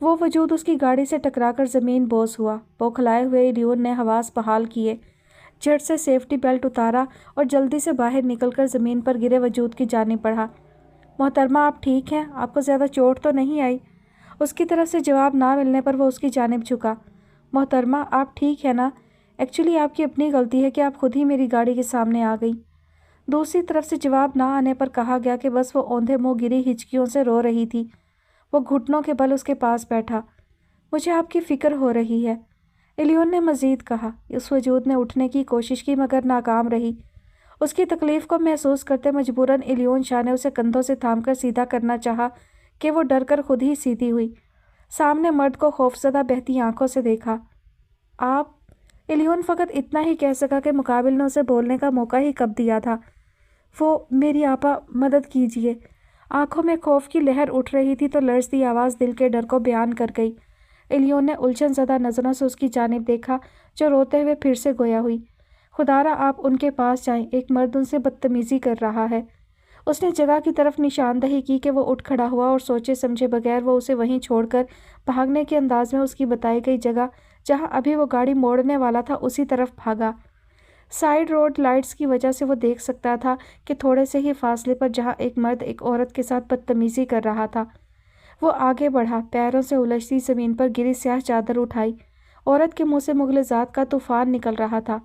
وہ وجود اس کی گاڑی سے ٹکرا کر زمین بوس ہوا۔ بوکھلائے ہوئے الیون نے حواس بحال کیے، جھٹ سے سیفٹی بیلٹ اتارا اور جلدی سے باہر نکل کر زمین پر گرے وجود کی جانب بڑھا۔ محترمہ آپ ٹھیک ہیں؟ آپ کو زیادہ چوٹ تو نہیں آئی؟ اس کی طرف سے جواب نہ ملنے پر وہ اس کی جانب جھکا۔ محترمہ آپ ٹھیک ہے نا؟ ایکچولی آپ کی اپنی غلطی ہے کہ آپ خود ہی میری گاڑی کے سامنے آ گئی۔ دوسری طرف سے جواب نہ آنے پر کہا گیا کہ بس وہ اوندھے منہ گری ہچکیوں سے رو رہی تھی۔ وہ گھٹنوں کے بل اس کے پاس بیٹھا۔ مجھے آپ کی فکر ہو رہی ہے، الیون نے مزید کہا۔ اس وجود نے اٹھنے کی کوشش کی مگر ناکام رہی۔ اس کی تکلیف کو محسوس کرتے مجبوراً الیون شاہ نے اسے کندھوں سے تھام کر سیدھا کرنا چاہا کہ وہ ڈر کر خود ہی سیدھی ہوئی۔ سامنے مرد کو خوفزدہ بہتی آنکھوں سے دیکھا۔ آپ؟ الیون فقط اتنا ہی کہہ سکا کہ مقابل نے اسے بولنے کا موقع ہی کب دیا تھا۔ وہ میری آپا مدد کیجیے۔ آنکھوں میں خوف کی لہر اٹھ رہی تھی تو لرزتی آواز دل کے ڈر کو بیان کر گئی۔ الیون نے الجھن زدہ نظروں سے اس کی جانب دیکھا جو روتے ہوئے پھر سے گویا ہوئی۔ خدارا آپ ان کے پاس جائیں، ایک مرد ان سے بدتمیزی کر رہا ہے۔ اس نے جگہ کی طرف نشاندہی کی کہ وہ اٹھ کھڑا ہوا اور سوچے سمجھے بغیر وہ اسے وہیں چھوڑ کر بھاگنے کے انداز میں اس کی بتائی گئی جگہ جہاں ابھی وہ گاڑی موڑنے والا تھا اسی طرف بھاگا۔ سائیڈ روڈ لائٹس کی وجہ سے وہ دیکھ سکتا تھا کہ تھوڑے سے ہی فاصلے پر جہاں ایک مرد ایک عورت کے ساتھ بدتمیزی کر رہا تھا۔ وہ آگے بڑھا، پیروں سے الجھتی زمین پر گری سیاہ چادر اٹھائی۔ عورت کے منہ سے مغلظات کا طوفان نکل رہا تھا،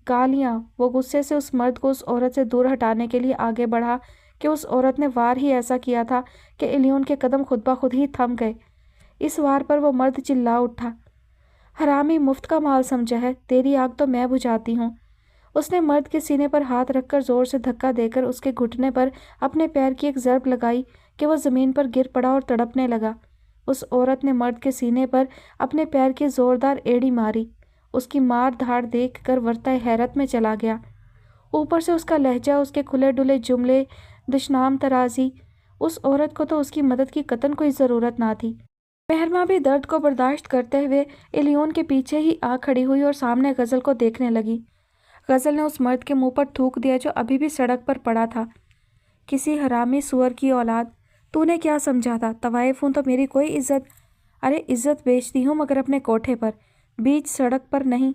گالیاں۔ وہ غصے سے اس مرد کو اس عورت سے دور ہٹانے کے لیے آگے بڑھا کہ اس عورت نے وار ہی ایسا کیا تھا کہ الیون کے قدم خود بخود ہی تھم گئے۔ اس وار پر وہ مرد چلا اٹھا، حرامی مفت کا مال سمجھا ہے، تیری آگ تو میں بجھاتی ہوں۔ اس نے مرد کے سینے پر ہاتھ رکھ کر زور سے دھکا دے کر اس کے گھٹنے پر اپنے پیر کی ایک ضرب لگائی کہ وہ زمین پر گر پڑا اور تڑپنے لگا۔ اس عورت نے مرد کے سینے پر اپنے پیر کی زوردار ایڑی ماری۔ اس کی مار دھاڑ دیکھ کر ورطہ حیرت میں چلا گیا۔ اوپر سے اس کا لہجہ، اس کے کھلے ڈلے جملے، دشنام طرازی۔ اس عورت کو تو اس کی مدد کی قطعاً کوئی ضرورت نہ تھی۔ مہرماں بھی درد کو برداشت کرتے ہوئے الیون کے پیچھے ہی آ کھڑی ہوئی اور سامنے غزل کو دیکھنے لگی۔ غزل نے اس مرد کے منہ پر تھوک دیا جو ابھی بھی سڑک پر پڑا تھا۔ کسی حرامی سور کی اولاد، تو نے کیا سمجھا تھا؟ طوائف ہوں تو میری کوئی عزت؟ ارے عزت بیچتی ہوں مگر اپنے کوٹھے پر، بیچ سڑک پر نہیں۔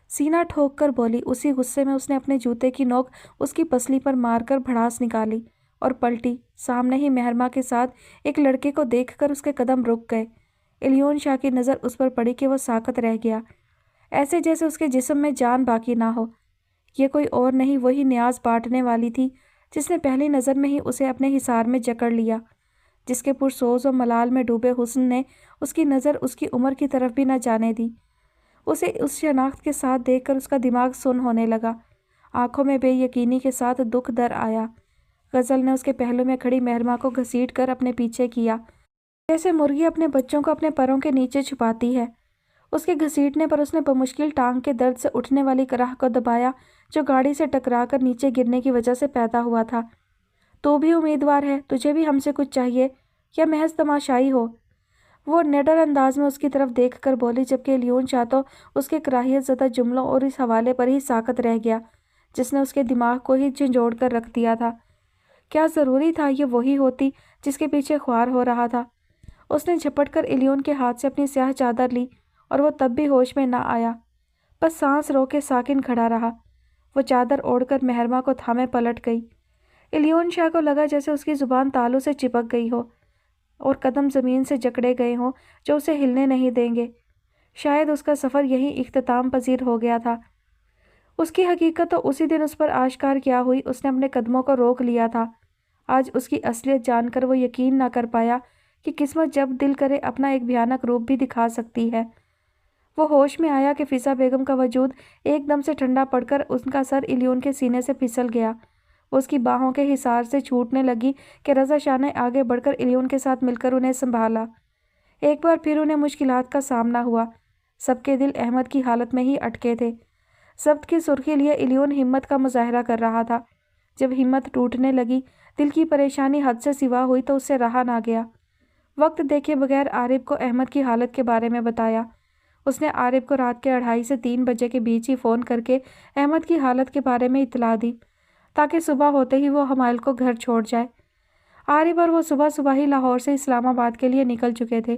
سینہ ٹھوک کر بولی۔ اسی غصے میں اس نے اپنے جوتے کی نوک اس کی پسلی پر مار کر بھڑاس نکالی اور پلٹی۔ سامنے ہی مہرماں کے ساتھ ایک لڑکے کو دیکھ کر اس کے قدم رک گئے۔ الیون شاہ کی نظر اس پر پڑی کہ وہ ساکت رہ گیا، ایسے جیسے اس کے جسم میں جان باقی نہ ہو۔ یہ کوئی اور نہیں، وہی نیاز بانٹنے والی تھی جس نے پہلی نظر میں ہی اسے اپنے حصار میں جکڑ لیا، جس کے پرسوز و ملال میں ڈوبے حسن نے اس کی نظر اس کی عمر کی طرف بھی نہ جانے دی۔ اسے اس شناخت کے ساتھ دیکھ کر اس کا دماغ سن ہونے لگا، آنکھوں میں بے یقینی کے ساتھ دکھ در آیا۔ غزل نے اس کے پہلو میں کھڑی مہرماں کو گھسیٹ کر اپنے پیچھے کیا، جیسے مرغی اپنے بچوں کو اپنے پروں کے نیچے چھپاتی ہے۔ اس کے گھسیٹنے پر اس نے بمشکل ٹانگ کے درد سے اٹھنے والی کرہ کو دبایا جو گاڑی سے ٹکرا کر نیچے گرنے کی وجہ سے پیدا ہوا تھا۔ تو بھی امیدوار ہے؟ تجھے بھی ہم سے کچھ چاہیے یا محض تماشائی ہو؟ وہ نڈر انداز میں اس کی طرف دیکھ کر بولی، جبکہ الیون شاہ تو اس کے کراہیت زدہ جملوں اور اس حوالے پر ہی ساکت رہ گیا جس نے اس کے دماغ کو ہی جھنجھوڑ کر رکھ دیا تھا۔ کیا ضروری تھا یہ وہی ہوتی جس کے پیچھے خوار ہو رہا تھا؟ اس نے جھپٹ کر الیون کے ہاتھ سے اپنی سیاہ چادر لی اور وہ تب بھی ہوش میں نہ آیا، بس سانس رو کے ساکن کھڑا رہا۔ وہ چادر اوڑھ کر مہرماں کو تھامے پلٹ گئی۔ الیون شاہ کو لگا جیسے اس کی زبان تالو سے چپک گئی ہو اور قدم زمین سے جکڑے گئے ہوں جو اسے ہلنے نہیں دیں گے۔ شاید اس کا سفر یہی اختتام پذیر ہو گیا تھا۔ اس کی حقیقت تو اسی دن اس پر آشکار کیا ہوئی۔ اس نے اپنے قدموں کو روک لیا تھا۔ آج اس کی اصلیت جان کر وہ یقین نہ کر پایا کہ قسمت جب دل کرے اپنا ایک بھیانک روپ بھی دکھا سکتی ہے۔ وہ ہوش میں آیا کہ فضا بیگم کا وجود ایک دم سے ٹھنڈا پڑ کر ان کا سر الیون کے سینے سے پھسل گیا۔ وہ اس کی باہوں کے حصار سے چھوٹنے لگی کہ رضا شاہ نے آگے بڑھ کر الیون کے ساتھ مل کر انہیں سنبھالا۔ ایک بار پھر انہیں مشکلات کا سامنا ہوا۔ سب کے دل احمد کی حالت میں ہی اٹکے تھے۔ ضبط کی سرخی لیے الیون ہمت کا مظاہرہ کر رہا تھا۔ جب ہمت ٹوٹنے لگی، دل کی پریشانی حد سے سوا ہوئی تو اس سے رہا نہ گیا۔ وقت دیکھے بغیر عارف کو احمد کی حالت کے بارے میں بتایا۔ اس نے عارف کو رات کے 2:30 سے 3 بجے کے بیچ ہی فون کر کے احمد کی حالت کے بارے میں اطلاع دی تاکہ صبح ہوتے ہی وہ حمائل کو گھر چھوڑ جائے۔ عارف اور وہ صبح صبح ہی لاہور سے اسلام آباد کے لیے نکل چکے تھے۔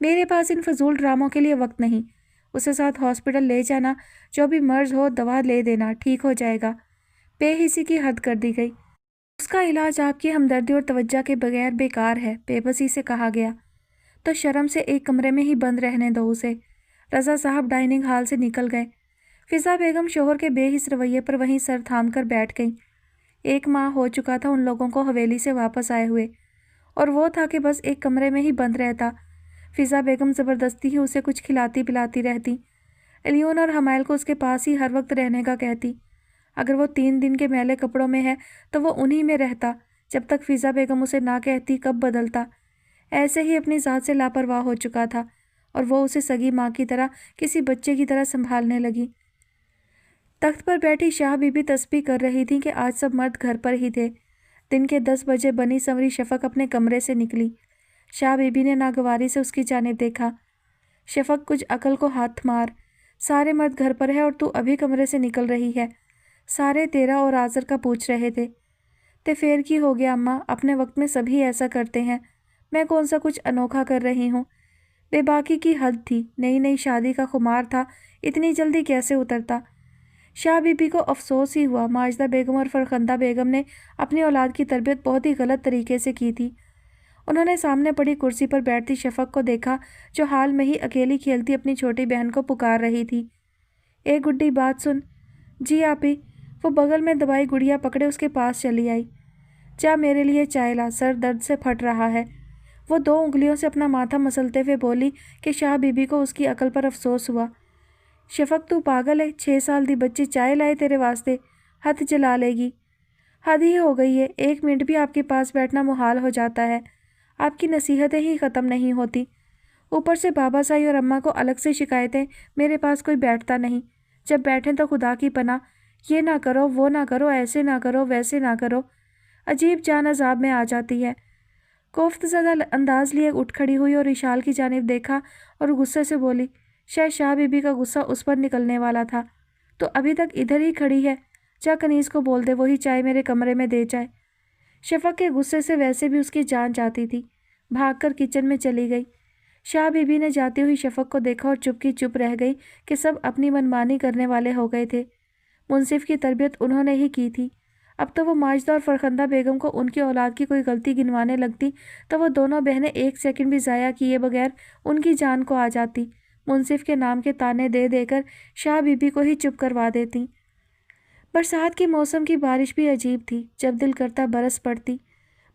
میرے پاس ان فضول ڈراموں کے لیے وقت نہیں۔ اسے ساتھ ہاسپٹل لے جانا، جو بھی مرض ہو دوا لے دینا، ٹھیک ہو جائے گا۔ بے حسی کی حد کر دی گئی۔ اس کا علاج آپ کی ہمدردی اور توجہ کے بغیر بیکار ہے، بے بسی سے کہا گیا۔ تو شرم سے ایک کمرے میں ہی بند رہنے دو اسے۔ رضا صاحب ڈائننگ ہال سے نکل گئے۔ فضا بیگم شوہر کے بے حس رویے پر وہیں سر تھام کر بیٹھ گئیں۔ 1 ماہ ہو چکا تھا ان لوگوں کو حویلی سے واپس آئے ہوئے، اور وہ تھا کہ بس ایک کمرے میں ہی بند رہتا۔ فضا بیگم زبردستی ہی اسے کچھ کھلاتی پلاتی رہتی، الیون اور حمائل کو اس کے پاس ہی ہر وقت رہنے کا کہتی۔ اگر وہ 3 دن کے میلے کپڑوں میں ہے تو وہ انہی میں رہتا، جب تک فضا بیگم اسے نہ کہتی کب بدلتا۔ ایسے ہی اپنی ذات سے لاپرواہ ہو چکا تھا، اور وہ اسے سگی ماں کی طرح کسی بچے کی طرح سنبھالنے لگی۔ تخت پر بیٹھی شاہ بی بی تسبیح کر رہی تھی کہ آج سب مرد گھر پر ہی تھے۔ دن کے 10 بجے بنی سنوری شفق اپنے کمرے سے نکلی۔ شاہ بی بی نے ناگواری سے اس کی جانب دیکھا۔ شفق، کچھ عقل کو ہاتھ مار، سارے مرد گھر پر ہے اور تو ابھی کمرے سے نکل رہی ہے۔ سارے تیرا اور آذر کا پوچھ رہے تھے۔ تے فیر کی ہو گیا اماں، اپنے وقت میں سبھی ایسا کرتے ہیں، میں کون سا کچھ انوکھا کر رہی ہوں۔ بے باکی کی حد تھی، نئی نئی شادی کا خمار تھا، اتنی جلدی کیسے اترتا۔ شاہ بی بی کو افسوس ہی ہوا، ماجدہ بیگم اور فرخندہ بیگم نے اپنی اولاد کی تربیت بہت ہی غلط طریقے سے کی تھی۔ انہوں نے سامنے پڑی کرسی پر بیٹھتی شفق کو دیکھا، جو حال میں ہی اکیلی کھیلتی اپنی چھوٹی بہن کو پکار رہی تھی۔ اے گڈی بات سن۔ جی آپی۔ وہ بغل میں دبائی گڑیا پکڑے اس کے پاس چلی آئی۔ جا میرے لیے چائے لا، سر درد سے پھٹ رہا ہے۔ وہ 2 انگلیوں سے اپنا ماتھا مسلتے ہوئے بولی کہ شاہ بی بی کو اس کی عقل پر افسوس ہوا۔ شفق، تو پاگل ہے؟ 6 سال دی بچی چائے لائے تیرے واسطے، ہاتھ جلا لے گی۔ حد ہی ہو گئی ہے، 1 منٹ بھی آپ کے پاس بیٹھنا محال ہو جاتا ہے، آپ کی نصیحتیں ہی ختم نہیں ہوتی، اوپر سے بابا سائی اور اماں کو الگ سے شکایتیں، میرے پاس کوئی بیٹھتا نہیں، جب بیٹھیں تو خدا کی پناہ، یہ نہ کرو وہ نہ کرو، ایسے نہ کرو ویسے نہ کرو، عجیب جان عذاب میں آ جاتی ہے۔ کوفت زدہ انداز لیے اٹھ کھڑی ہوئی اور اشال کی جانب دیکھا اور غصے سے بولی۔ شاید شاہ بی بی کا غصہ اس پر نکلنے والا تھا۔ تو ابھی تک ادھر ہی کھڑی ہے، جا کنیز کو بول دے وہی چائے میرے کمرے میں دے جائے۔ شفق کے غصے سے ویسے بھی اس کی جان جاتی تھی، بھاگ کر کچن میں چلی گئی۔ شاہ بی بی نے جاتی ہوئی شفق کو دیکھا اور چپ کی چپ رہ گئی کہ سب اپنی منمانی کرنے والے ہو گئے تھے۔ منصف کی تربیت انہوں نے ہی کی تھی، اب تو وہ ماجدہ اور فرخندہ بیگم کو ان کی اولاد کی کوئی غلطی گنوانے لگتی تو وہ دونوں بہنیں 1 سیکنڈ بھی ضائع کیے بغیر ان کی جان کو آ جاتی، منصف کے نام کے تانے دے دے کر شاہ بی بی کو ہی چپ کروا دیتی۔ برسات کے موسم کی بارش بھی عجیب تھی، جب دل کرتا برس پڑتی۔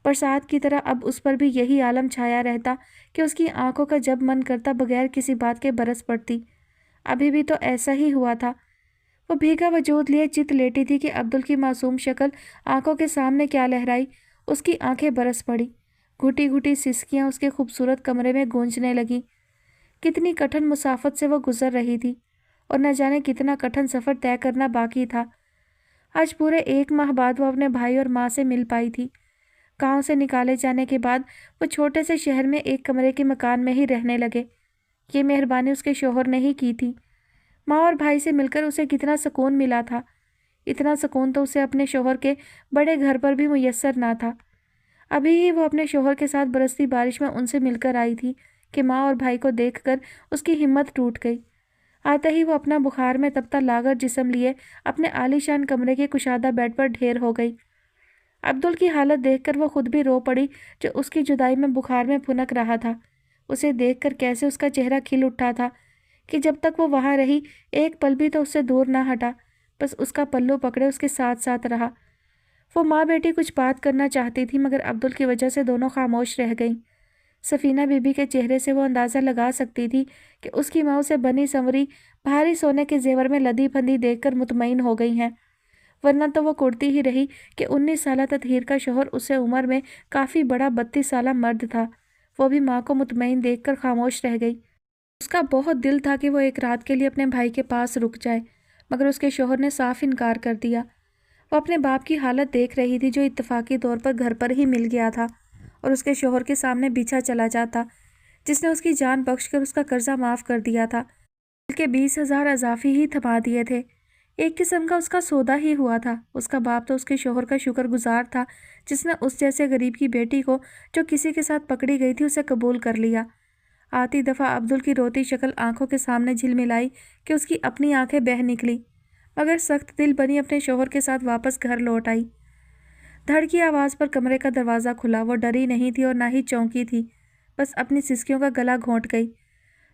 برسات کی طرح اب اس پر بھی یہی عالم چھایا رہتا کہ اس کی آنکھوں کا جب من کرتا بغیر کسی بات کے برس پڑتی۔ ابھی بھی تو ایسا ہی ہوا تھا۔ وہ بھیگا وجود لیے چت لیٹی تھی کہ عبدل کی معصوم شکل آنکھوں کے سامنے کیا لہرائی، اس کی آنکھیں برس پڑی، گھٹی گھٹی سسکیاں اس کے خوبصورت کمرے میں گونجنے لگی۔ کتنی کٹھن مسافت سے وہ گزر رہی تھی، اور نہ جانے کتنا کٹھن سفر طے کرنا باقی تھا۔ آج پورے 1 ماہ بعد وہ اپنے بھائی اور ماں سے مل پائی تھی۔ گاؤں سے نکالے جانے کے بعد وہ چھوٹے سے شہر میں ایک کمرے کے مکان میں ہی رہنے لگے۔ یہ مہربانی اس کے شوہر نے ہی کی تھی۔ ماں اور بھائی سے مل کر اسے کتنا سکون ملا تھا، اتنا سکون تو اسے اپنے شوہر کے بڑے گھر پر بھی میسر نہ تھا۔ ابھی ہی وہ اپنے شوہر کے ساتھ برستی بارش میں ان سے مل کر آئی تھی کہ ماں اور بھائی کو دیکھ کر اس کی ہمت ٹوٹ گئی۔ آتے ہی وہ اپنا بخار میں تپتا لاغر جسم لیے اپنے عالی شان کمرے کے کشادہ بیڈ پر ڈھیر ہو گئی۔ عبدل کی حالت دیکھ کر وہ خود بھی رو پڑی، جو اس کی جدائی میں بخار میں پھنک رہا تھا۔ اسے دیکھ کر کیسے اس کا چہرہ کھل اٹھا تھا کہ جب تک وہ وہاں رہی 1 پل بھی تو اس سے دور نہ ہٹا، بس اس کا پلو پکڑے اس کے ساتھ ساتھ رہا۔ وہ ماں بیٹی کچھ بات کرنا چاہتی تھی مگر عبدل کی وجہ سے دونوں خاموش رہ گئیں۔ سفینہ بی بی کے چہرے سے وہ اندازہ لگا سکتی تھی کہ اس کی ماں اسے بنی سنوری بھاری سونے کے زیور میں لدی پھندی دیکھ کر مطمئن ہو گئی ہیں، ورنہ تو وہ کڑتی ہی رہی کہ 19 سالہ تطہیر کا شوہر اس سے عمر میں کافی بڑا 32 سالہ مرد تھا۔ وہ بھی ماں کو مطمئن دیکھ کر خاموش رہ گئی۔ اس کا بہت دل تھا کہ وہ 1 رات کے لیے اپنے بھائی کے پاس رک جائے، مگر اس کے شوہر نے صاف انکار کر دیا۔ وہ اپنے باپ کی حالت دیکھ رہی تھی، جو اتفاقی طور پر گھر پر ہی مل گیا تھا اور اس کے شوہر کے سامنے بچھا چلا جاتا، جس نے اس کی جان بخش کر اس کا قرضہ معاف کر دیا تھا، بلکہ 20,000 اضافی ہی تھما دیے تھے۔ ایک قسم کا اس کا سودا ہی ہوا تھا۔ اس کا باپ تو اس کے شوہر کا شکر گزار تھا جس نے اس جیسے غریب کی بیٹی کو، جو کسی کے ساتھ پکڑی گئی تھی، اسے قبول کر لیا۔ آتی دفعہ عبدل کی روتی شکل آنکھوں کے سامنے جھلملائی کہ اس کی اپنی آنکھیں بہہ نکلی، مگر سخت دل بنی اپنے شوہر کے ساتھ واپس گھر لوٹ آئی۔ دھڑ کی آواز پر کمرے کا دروازہ کھلا۔ وہ ڈری نہیں تھی اور نہ ہی چونکی تھی، بس اپنی سسکیوں کا گلا گھونٹ گئی۔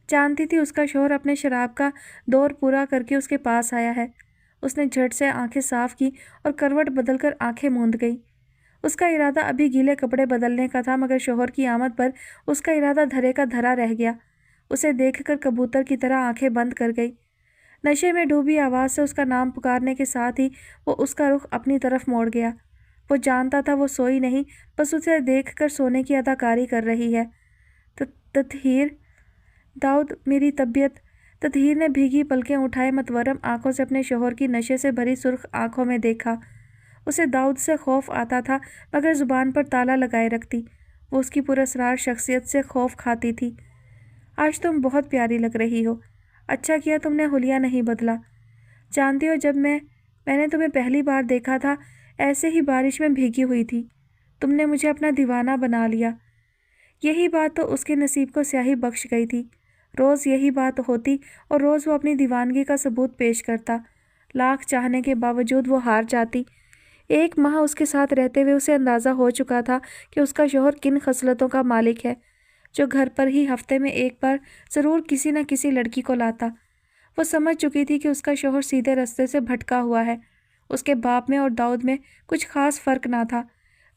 جانتی تھی اس کا شوہر اپنے شراب کا دور پورا کر کے اس کے پاس آیا ہے۔ اس نے جھٹ سے آنکھیں صاف کی اور کروٹ بدل کر آنکھیں موند گئی۔ اس کا ارادہ ابھی گیلے کپڑے بدلنے کا تھا، مگر شوہر کی آمد پر اس کا ارادہ دھرے کا دھرا رہ گیا۔ اسے دیکھ کر کبوتر کی طرح آنکھیں بند کر گئی۔ نشے میں ڈوبی آواز سے اس کا نام پکارنے کے ساتھ ہی وہ اس کا رخ اپنی طرف موڑ گیا۔ وہ جانتا تھا وہ سوئی نہیں، بس اسے دیکھ کر سونے کی اداکاری کر رہی ہے۔ تطہیر، داؤد میری طبیعت۔ تطہیر نے بھیگی پلکیں اٹھائے متورم آنکھوں سے اپنے شوہر کی نشے سے بھری سرخ آنکھوں میں دیکھا۔ اسے داؤد سے خوف آتا تھا، مگر زبان پر تالا لگائے رکھتی۔ وہ اس کی پراسرار شخصیت سے خوف کھاتی تھی۔ آج تم بہت پیاری لگ رہی ہو۔ اچھا کیا تم نے حلیہ نہیں بدلا۔ جانتی ہو جب میں نے تمہیں پہلی بار دیکھا تھا ایسے ہی بارش میں بھیگی ہوئی تھی۔ تم نے مجھے اپنا دیوانہ بنا لیا۔ یہی بات تو اس کے نصیب کو سیاہی بخش گئی تھی۔ روز یہی بات ہوتی اور روز وہ اپنی دیوانگی کا ثبوت پیش کرتا۔ لاکھ چاہنے کے باوجود وہ ہار جاتی۔ ایک ماہ اس کے ساتھ رہتے ہوئے اسے اندازہ ہو چکا تھا کہ اس کا شوہر کن خصلتوں کا مالک ہے، جو گھر پر ہی ہفتے میں ایک بار ضرور کسی نہ کسی لڑکی کو لاتا۔ وہ سمجھ چکی تھی کہ اس کا شوہر سیدھے رستے سے بھٹکا ہوا ہے۔ اس کے باپ میں اور داؤد میں کچھ خاص فرق نہ تھا،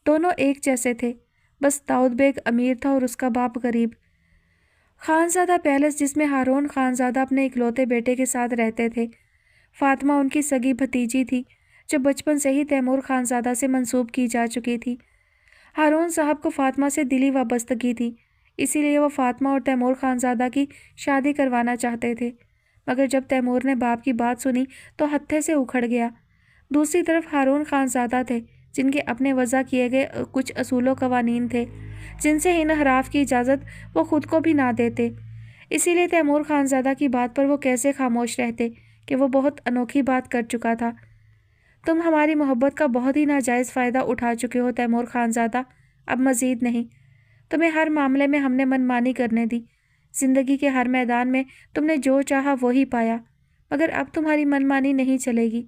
دونوں ایک جیسے تھے، بس داؤد بیگ امیر تھا اور اس کا باپ غریب۔ خانزادہ پیلس جس میں ہارون خانزادہ اپنے اکلوتے بیٹے کے ساتھ رہتے تھے۔ فاطمہ ان کی سگی بھتیجی تھی، جو بچپن سے ہی تیمور خانزادہ سے منسوب کی جا چکی تھی۔ ہارون صاحب کو فاطمہ سے دلی وابستگی تھی، اسی لیے وہ فاطمہ اور تیمور خانزادہ کی شادی کروانا چاہتے تھے، مگر جب تیمور نے باپ کی بات سنی تو ہتھے سے اکھڑ گیا۔ دوسری طرف ہارون خانزادہ تھے، جن کے اپنے وضع کیے گئے کچھ اصول و قوانین تھے، جن سے انحراف کی اجازت وہ خود کو بھی نہ دیتے۔ اسی لیے تیمور خانزادہ کی بات پر وہ کیسے خاموش رہتے کہ وہ بہت انوکھی بات کر چکا تھا۔ تم ہماری محبت کا بہت ہی ناجائز فائدہ اٹھا چکے ہو تیمور خانزادہ، اب مزید نہیں۔ تمہیں ہر معاملے میں ہم نے منمانی کرنے دی۔ زندگی کے ہر میدان میں تم نے جو چاہا وہی پایا، مگر اب تمہاری منمانی نہیں چلے گی۔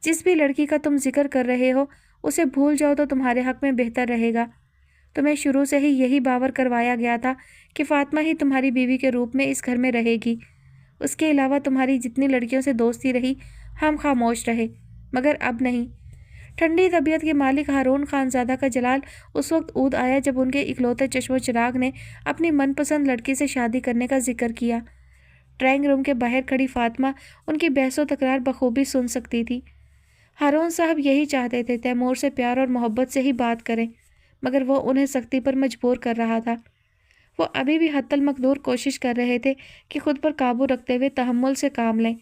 جس بھی لڑکی کا تم ذکر کر رہے ہو اسے بھول جاؤ تو تمہارے حق میں بہتر رہے گا۔ تمہیں شروع سے ہی یہی باور کروایا گیا تھا کہ فاطمہ ہی تمہاری بیوی کے روپ میں اس گھر میں رہے گی۔ اس کے علاوہ تمہاری جتنی لڑکیوں سے دوستی رہی ہم خاموش رہے، مگر اب نہیں۔ ٹھنڈی طبیعت کے مالک ہارون خانزادہ کا جلال اس وقت اود آیا جب ان کے اکلوتے چشم و چراغ نے اپنی من پسند لڑکی سے شادی کرنے کا ذکر کیا۔ ڈرائنگ روم کے باہر کھڑی فاطمہ ان کی بحث و تکرار بخوبی سن سکتی تھی۔ ہارون صاحب یہی چاہتے تھے تیمور سے پیار اور محبت سے ہی بات کریں، مگر وہ انہیں سختی پر مجبور کر رہا تھا۔ وہ ابھی بھی حتی المقدور کوشش کر رہے تھے کہ خود پر قابو رکھتے ہوئے تحمل سے کام لیں،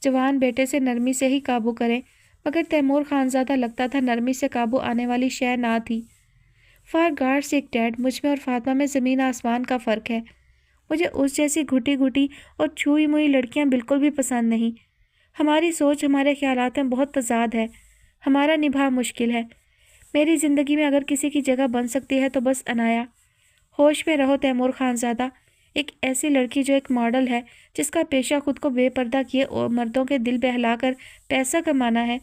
جوان بیٹے سے نرمی سے ہی قابو کریں، مگر تیمور خانزادہ لگتا تھا نرمی سے قابو آنے والی شے نہ تھی۔ فار گاڈ سیک ڈیڈ، مجھ میں اور فاطمہ میں زمین آسمان کا فرق ہے۔ مجھے اس جیسی گھٹی گھٹی اور چھوئی موئی لڑکیاں بالکل بھی پسند نہیں۔ ہماری سوچ ہمارے خیالات میں بہت تضاد ہے، ہمارا نبھا مشکل ہے۔ میری زندگی میں اگر کسی کی جگہ بن سکتی ہے تو بس عنایا۔ ہوش میں رہو تیمور خانزادہ، ایک ایسی لڑکی جو ایک ماڈل ہے، جس کا پیشہ خود کو بے پردہ کیے مردوں کے دل بہلا کر پیسہ کمانا ہے،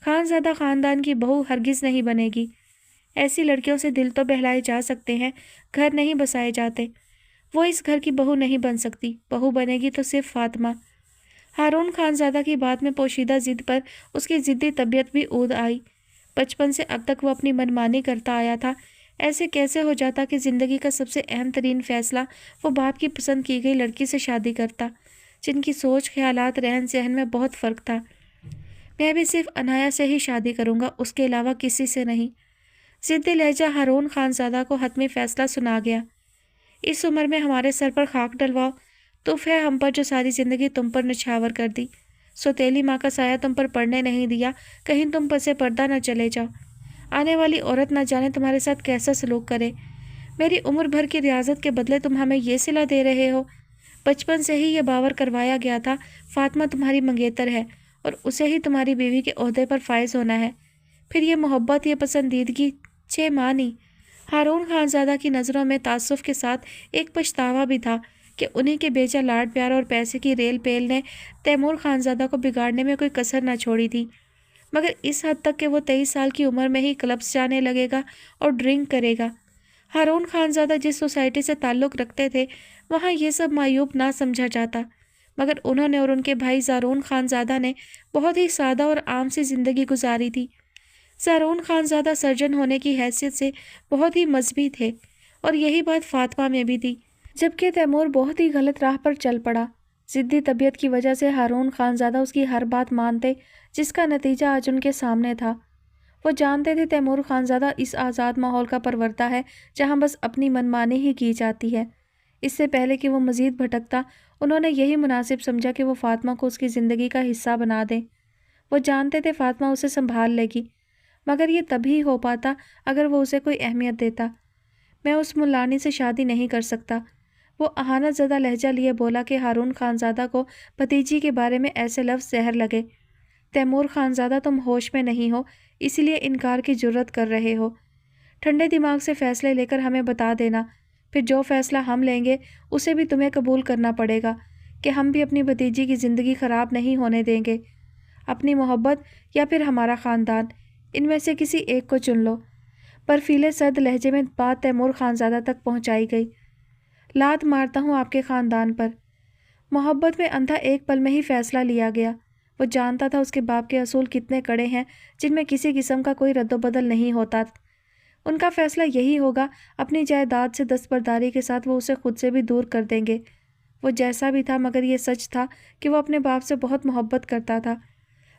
خانزادہ خاندان کی بہو ہرگز نہیں بنے گی۔ ایسی لڑکیوں سے دل تو بہلائے جا سکتے ہیں، گھر نہیں بسائے جاتے۔ وہ اس گھر کی بہو نہیں بن سکتی، بہو بنے گی تو صرف فاطمہ۔ ہارون خانزادہ کی بات میں پوشیدہ ضد پر اس کی ضدی طبیعت بھی اود آئی۔ بچپن سے اب تک وہ اپنی منمانی کرتا آیا تھا، ایسے کیسے ہو جاتا کہ زندگی کا سب سے اہم ترین فیصلہ وہ باپ کی پسند کی گئی لڑکی سے شادی کرتا، جن کی سوچ خیالات رہن سہن میں بہت فرق تھا۔ میں بھی صرف عنایا سے ہی شادی کروں گا، اس کے علاوہ کسی سے نہیں۔ ضدی لہجہ ہارون خانزادہ کو حتمی فیصلہ سنا گیا۔ اس عمر میں ہمارے سر پر خاک ڈلواؤ، توف ہے ہم پر جو ساری زندگی تم پر نچھاور کر دی۔ سوتیلی ماں کا سایہ تم پر پڑنے نہیں دیا، کہیں تم پر سے پردہ نہ چلے جاؤ۔ آنے والی عورت نہ جانے تمہارے ساتھ کیسا سلوک کرے۔ میری عمر بھر کی ریاضت کے بدلے تم ہمیں یہ صلہ دے رہے ہو۔ بچپن سے ہی یہ باور کروایا گیا تھا فاطمہ تمہاری منگیتر ہے اور اسے ہی تمہاری بیوی کے عہدے پر فائز ہونا ہے۔ پھر یہ محبت، یہ پسندیدگی 6 ماہ نہیں۔ ہارون خانزادہ کی نظروں میں تعصب کے ساتھ ایک پچھتاوا بھی تھا کہ انہیں کے بیچا لاڈ پیار اور پیسے کی ریل پیل نے تیمور خانزادہ کو بگاڑنے میں کوئی کسر نہ چھوڑی تھی، مگر اس حد تک کہ وہ 23 سال کی عمر میں ہی کلبس جانے لگے گا اور ڈرنک کرے گا۔ ہارون خانزادہ جس سوسائٹی سے تعلق رکھتے تھے وہاں یہ سب معیوب نہ سمجھا جاتا، مگر انہوں نے اور ان کے بھائی زارون خانزادہ نے بہت ہی سادہ اور عام سی زندگی گزاری تھی۔ زارون خانزادہ سرجن ہونے کی حیثیت سے بہت ہی مذہبی تھے، اور یہی بات فاطمہ میں بھی تھی، جبکہ تیمور بہت ہی غلط راہ پر چل پڑا۔ ضدی طبیعت کی وجہ سے ہارون خانزادہ اس کی ہر بات مانتے، جس کا نتیجہ آج ان کے سامنے تھا۔ وہ جانتے تھے تیمور خانزادہ اس آزاد ماحول کا پروردہ ہے جہاں بس اپنی منمانی ہی کی جاتی ہے۔ اس سے پہلے کہ وہ مزید بھٹکتا، انہوں نے یہی مناسب سمجھا کہ وہ فاطمہ کو اس کی زندگی کا حصہ بنا دیں۔ وہ جانتے تھے فاطمہ اسے سنبھال لے گی، مگر یہ تبھی ہو پاتا اگر وہ اسے کوئی اہمیت دیتا۔ میں اس ملانی سے شادی نہیں کر سکتا، وہ اہانت زدہ لہجہ لیے بولا کہ ہارون خانزادہ کو بھتیجی کے بارے میں ایسے لفظ زہر لگے۔ تیمور خانزادہ تم ہوش میں نہیں ہو، اسی لیے انکار کی جرت کر رہے ہو۔ ٹھنڈے دماغ سے فیصلے لے کر ہمیں بتا دینا، پھر جو فیصلہ ہم لیں گے اسے بھی تمہیں قبول کرنا پڑے گا کہ ہم بھی اپنی بھتیجی کی زندگی خراب نہیں ہونے دیں گے۔ اپنی محبت یا پھر ہمارا خاندان، ان میں سے کسی ایک کو چن لو۔ برفیلے سرد لہجے میں بات تیمور خانزادہ تک پہنچائی گئی۔ لات مارتا ہوں آپ کے خاندان پر۔ محبت میں اندھا ایک پل میں ہی فیصلہ لیا گیا۔ وہ جانتا تھا اس کے باپ کے اصول کتنے کڑے ہیں جن میں کسی قسم کا کوئی رد و بدل نہیں ہوتا۔ ان کا فیصلہ یہی ہوگا، اپنی جائیداد سے دستبرداری کے ساتھ وہ اسے خود سے بھی دور کر دیں گے۔ وہ جیسا بھی تھا، مگر یہ سچ تھا کہ وہ اپنے باپ سے بہت محبت کرتا تھا،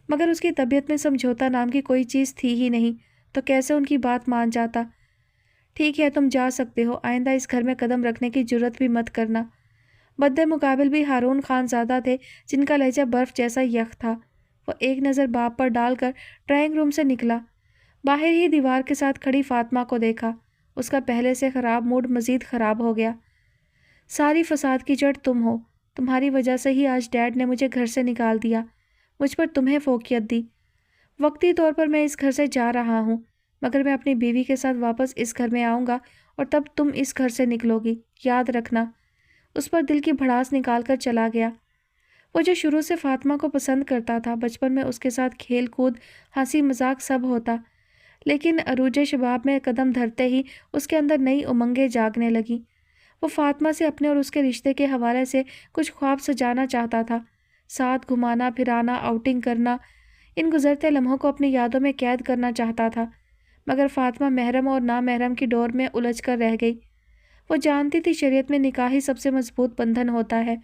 مگر اس کی طبیعت میں سمجھوتا نام کی کوئی چیز تھی ہی نہیں، تو کیسے ان کی بات مان جاتا۔ ٹھیک ہے، تم جا سکتے ہو، آئندہ اس گھر میں قدم رکھنے کی جرت بھی مت کرنا۔ بدِ مقابل بھی ہارون خانزادہ تھے جن کا لہجہ برف جیسا یخ تھا۔ وہ ایک نظر باپ پر ڈال کر ڈرائنگ روم سے نکلا۔ باہر ہی دیوار کے ساتھ کھڑی فاطمہ کو دیکھا۔ اس کا پہلے سے خراب موڈ مزید خراب ہو گیا۔ ساری فساد کی جڑ تم ہو، تمہاری وجہ سے ہی آج ڈیڈ نے مجھے گھر سے نکال دیا، مجھ پر تمہیں فوقیت دی۔ وقتی طور پر میں اس گھر سے جا رہا ہوں، مگر میں اپنی بیوی کے ساتھ واپس اس گھر میں آؤں گا اور تب تم اس گھر سے نکلو گی، یاد رکھنا۔ اس پر دل کی بھڑاس نکال کر چلا گیا۔ وہ جو شروع سے فاطمہ کو پسند کرتا تھا، بچپن میں اس کے ساتھ کھیل کود، ہنسی مذاق سب ہوتا، لیکن عروج شباب میں قدم دھرتے ہی اس کے اندر نئی امنگیں جاگنے لگیں۔ وہ فاطمہ سے اپنے اور اس کے رشتے کے حوالے سے کچھ خواب سجانا چاہتا تھا، ساتھ گھمانا پھرانا، آؤٹنگ کرنا، ان گزرتے لمحوں کو اپنی یادوں میں قید کرنا چاہتا تھا، مگر فاطمہ محرم اور نامحرم کی ڈور میں الجھ کر رہ گئی۔ وہ جانتی تھی شریعت میں نکاح ہی سب سے مضبوط بندھن ہوتا ہے،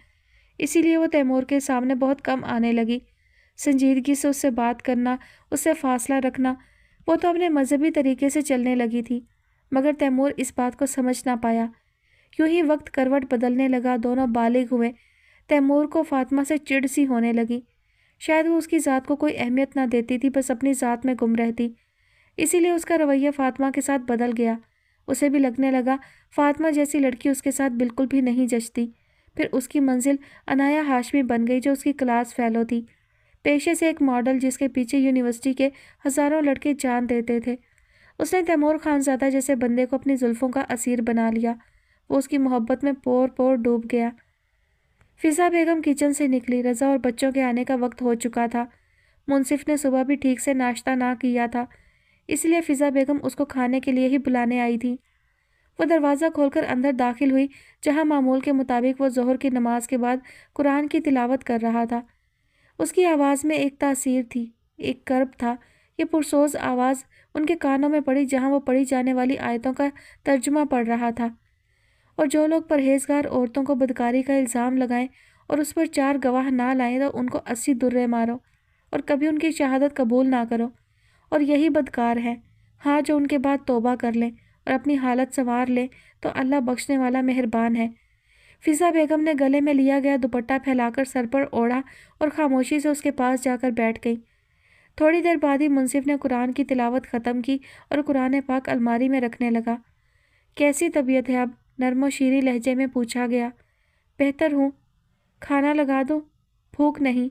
اسی لیے وہ تیمور کے سامنے بہت کم آنے لگی۔ سنجیدگی سے اس سے بات کرنا، اس سے فاصلہ رکھنا، وہ تو اپنے مذہبی طریقے سے چلنے لگی تھی، مگر تیمور اس بات کو سمجھ نہ پایا۔ یوں ہی وقت کروٹ بدلنے لگا، دونوں بالغ ہوئے۔ تیمور کو فاطمہ سے چڑ سی ہونے لگی، شاید وہ اس کی ذات کو کوئی اہمیت نہ دیتی تھی، بس اپنی ذات میں گم رہتی، اسی لیے اس کا رویہ فاطمہ کے ساتھ بدل گیا۔ اسے بھی لگنے لگا فاطمہ جیسی لڑکی اس کے ساتھ بالکل بھی نہیں جچتی۔ پھر اس کی منزل عنایا ہاشمی بن گئی جو اس کی کلاس فیلو تھی، پیشے سے ایک ماڈل جس کے پیچھے یونیورسٹی کے ہزاروں لڑکے جان دیتے تھے۔ اس نے تیمور خانزادہ جیسے بندے کو اپنی زلفوں کا اسیر بنا لیا۔ وہ اس کی محبت میں پور پور ڈوب گیا۔ فضا بیگم کچن سے نکلی۔ رضا اور بچوں کے آنے کا وقت ہو چکا تھا۔ منصف نے صبح بھی ٹھیک سے ناشتہ نہ کیا تھا، اس لیے فضا بیگم اس کو کھانے کے لیے ہی بلانے آئی تھی۔ وہ دروازہ کھول کر اندر داخل ہوئی، جہاں معمول کے مطابق وہ ظہر کی نماز کے بعد قرآن کی تلاوت کر رہا تھا۔ اس کی آواز میں ایک تاثیر تھی، ایک کرب تھا۔ یہ پرسوز آواز ان کے کانوں میں پڑی جہاں وہ پڑھی جانے والی آیتوں کا ترجمہ پڑھ رہا تھا، اور جو لوگ پرہیزگار عورتوں کو بدکاری کا الزام لگائیں اور اس پر 4 گواہ نہ لائیں تو ان کو 80 درے مارو اور کبھی ان کی شہادت قبول نہ کرو، اور یہی بدکار ہے۔ ہاں، جو ان کے بعد توبہ کر لیں اور اپنی حالت سنوار لے تو اللہ بخشنے والا مہربان ہے۔ فضا بیگم نے گلے میں لیا گیا دوپٹہ پھیلا کر سر پر اوڑھا اور خاموشی سے اس کے پاس جا کر بیٹھ گئی۔ تھوڑی دیر بعد ہی منصف نے قرآن کی تلاوت ختم کی اور قرآن پاک الماری میں رکھنے لگا۔ کیسی طبیعت ہے اب؟ نرم و شیریں لہجے میں پوچھا گیا۔ بہتر ہوں، کھانا لگا دو؟ بھوک نہیں۔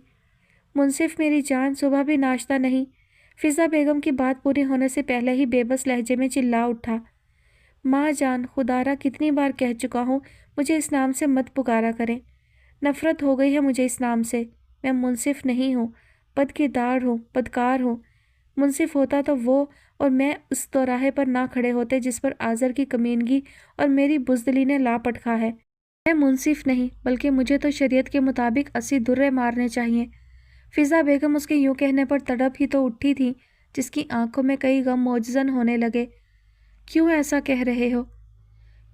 منصف میری جان، صبح بھی ناشتہ نہیں؟ فضا بیگم کی بات پوری ہونے سے پہلے ہی بے بس لہجے میں چلا اٹھا۔ ماں جان، خدارا کتنی بار کہہ چکا ہوں مجھے اس نام سے مت پکارا کریں۔ نفرت ہو گئی ہے مجھے اس نام سے۔ میں منصف نہیں ہوں، بد کردار ہوں، بدکار ہوں۔ منصف ہوتا تو وہ اور میں اس دوراہے پر نہ کھڑے ہوتے جس پر آزر کی کمینگی اور میری بزدلی نے لا پٹکا ہے۔ میں منصف نہیں، بلکہ مجھے تو شریعت کے مطابق 80 درے مارنے چاہیے۔ فضا بیگم اس کے یوں کہنے پر تڑپ ہی تو اٹھی تھی جس کی آنکھوں میں کئی غم موجزن ہونے لگے۔ کیوں ایسا کہہ رہے ہو؟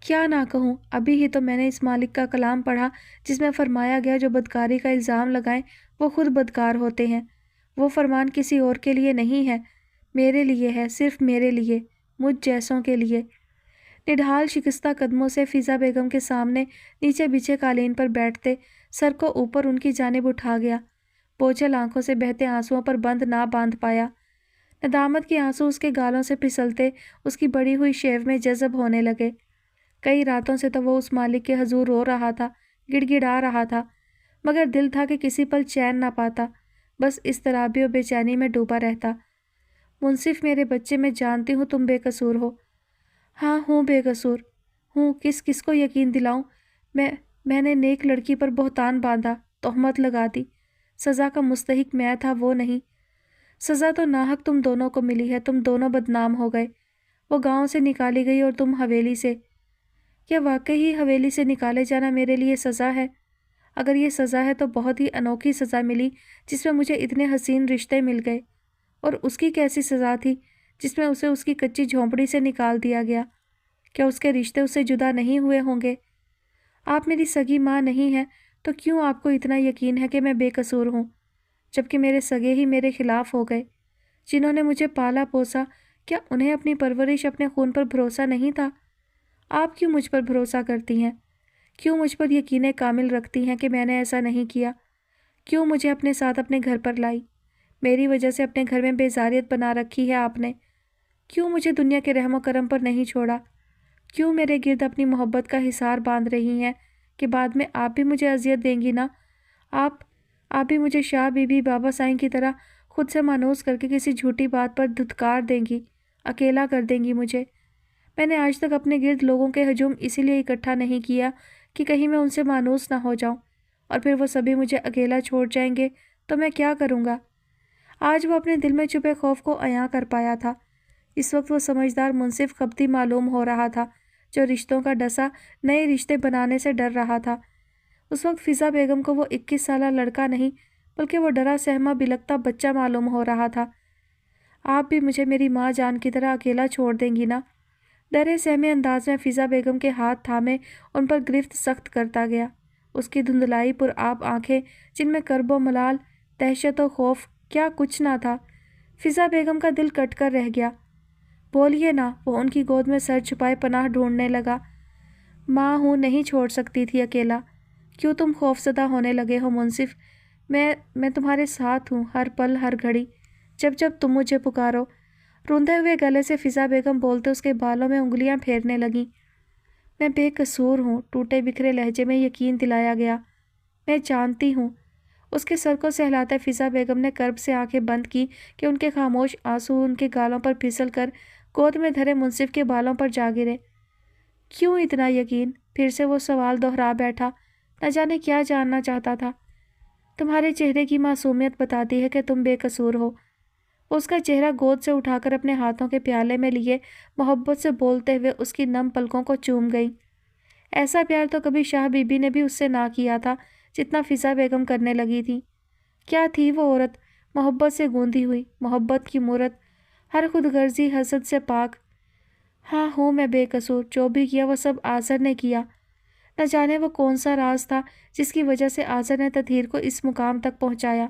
کیا نہ کہوں، ابھی ہی تو میں نے اس مالک کا کلام پڑھا جس میں فرمایا گیا جو بدکاری کا الزام لگائیں وہ خود بدکار ہوتے ہیں۔ وہ فرمان کسی اور کے لیے نہیں ہے، میرے لیے ہے، صرف میرے لیے، مجھ جیسوں کے لیے۔ نڈھال شکستہ قدموں سے فضا بیگم کے سامنے نیچے بچھے قالین پر بیٹھتے سر کو اوپر ان کی جانب اٹھا گیا۔ بوجھل آنکھوں سے بہتے آنسوؤں پر بند نہ باندھ پایا۔ ندامت کے آنسو اس کے گالوں سے پھسلتے اس کی بڑی ہوئی شیو میں جذب ہونے لگے۔ کئی راتوں سے تو وہ اس مالک کے حضور رو رہا تھا، گڑ گڑا رہا تھا، مگر دل تھا کہ کسی پل چین نہ پاتا، بس اضطرابی و بے چینی میں ڈوبا رہتا۔ منصف میرے بچے، میں جانتی ہوں تم بے قصور ہو۔ ہاں ہوں بے قصور ہوں، کس کو یقین دلاؤں؟ میں نے نیک لڑکی پر بہتان باندھا، تہمت لگا دی۔ سزا کا مستحق میں تھا، وہ نہیں۔ سزا تو ناحق تم دونوں کو ملی ہے، تم دونوں بدنام ہو گئے۔ وہ گاؤں سے نکالی گئی اور تم حویلی سے۔ کیا واقعی ہی حویلی سے نکالے جانا میرے لیے سزا ہے؟ اگر یہ سزا ہے تو بہت ہی انوکھی سزا ملی جس میں مجھے اتنے حسین رشتے مل گئے۔ اور اس کی کیسی سزا تھی جس میں اسے اس کی کچی جھونپڑی سے نکال دیا گیا؟ کیا اس کے رشتے اسے جدا نہیں ہوئے ہوں گے؟ آپ میری سگی ماں نہیں ہیں تو کیوں آپ کو اتنا یقین ہے کہ میں بے قصور ہوں، جبکہ میرے سگے ہی میرے خلاف ہو گئے؟ جنہوں نے مجھے پالا پوسا، کیا انہیں اپنی پرورش، اپنے خون پر بھروسہ نہیں تھا؟ آپ کیوں مجھ پر بھروسہ کرتی ہیں؟ کیوں مجھ پر یقین کامل رکھتی ہیں کہ میں نے ایسا نہیں کیا؟ کیوں مجھے اپنے ساتھ اپنے گھر پر لائی؟ میری وجہ سے اپنے گھر میں بیزاریت بنا رکھی ہے آپ نے۔ کیوں مجھے دنیا کے رحم و کرم پر نہیں چھوڑا؟ کیوں میرے گرد اپنی محبت کا حصار باندھ رہی ہیں کہ بعد میں آپ بھی مجھے اذیت دیں گی نا؟ آپ بھی مجھے شاہ بی بی بابا سائیں کی طرح خود سے مانوس کر کے کسی جھوٹی بات پر دھتکار دیں گی، اکیلا کر دیں گی مجھے۔ میں نے آج تک اپنے گرد لوگوں کے ہجوم اسی لیے اکٹھا نہیں کیا کہ کہیں میں ان سے مانوس نہ ہو جاؤں، اور پھر وہ سبھی مجھے اکیلا چھوڑ جائیں گے تو میں کیا کروں گا؟ آج وہ اپنے دل میں چھپے خوف کو عیاں کر پایا تھا۔ اس وقت وہ سمجھدار منصف خبتی معلوم ہو رہا تھا جو رشتوں کا ڈسا نئے رشتے بنانے سے ڈر رہا تھا۔ اس وقت فضا بیگم کو وہ 21 سالہ لڑکا نہیں بلکہ وہ ڈرا سہما بلکتا بچہ معلوم ہو رہا تھا۔ آپ بھی مجھے میری ماں جان کی طرح اکیلا چھوڑ دیں گی نا؟ ڈرے سہمے انداز میں فضا بیگم کے ہاتھ تھامے ان پر گرفت سخت کرتا گیا۔ اس کی دھندلائی پر آپ آنکھیں جن میں کرب و ملال، دہشت و خوف کیا کچھ نہ تھا۔ فضا بیگم کا دل کٹ کر رہ گیا۔ بولیے نا، وہ ان کی گود میں سر چھپائے پناہ ڈھونڈنے لگا۔ ماں ہوں، نہیں چھوڑ سکتی تھی اکیلا۔ کیوں تم خوفزدہ ہونے لگے ہو منصف؟ میں تمہارے ساتھ ہوں، ہر پل ہر گھڑی، جب تم مجھے پکارو۔ روندے ہوئے گلے سے فضا بیگم بولتے اس کے بالوں میں انگلیاں پھیرنے لگیں۔ میں بے قصور ہوں، ٹوٹے بکھرے لہجے میں یقین دلایا گیا۔ میں جانتی ہوں۔ اس کے سر کو سہلاتے فضا بیگم نے کرب سے آنکھیں بند کی کہ ان کے خاموش آنسو ان کے گالوں پر پھسل کر گود میں دھرے منصف کے بالوں پر جا گرے۔ کیوں اتنا یقین؟ پھر سے وہ سوال دہرا بیٹھا، نہ جانے کیا جاننا چاہتا تھا۔ تمہارے چہرے کی معصومیت بتاتی ہے کہ تم بے قصور ہو۔ وہ اس کا چہرہ گود سے اٹھا کر اپنے ہاتھوں کے پیالے میں لیے محبت سے بولتے ہوئے اس کی نم پلکوں کو چوم گئی۔ ایسا پیار تو کبھی شاہ بی بی نے بھی اس سے نہ کیا تھا جتنا فضا بیگم کرنے لگی تھی۔ کیا تھی وہ عورت؟ محبت سے گوندھی ہوئی، محبت کی مورت، ہر خود غرضی حسد سے پاک۔ ہاں ہوں میں بے قصور، جو بھی کیا وہ سب آزر نے کیا۔ نہ جانے وہ کون سا راز تھا جس کی وجہ سے آزر نے تطہیر کو اس مقام تک پہنچایا۔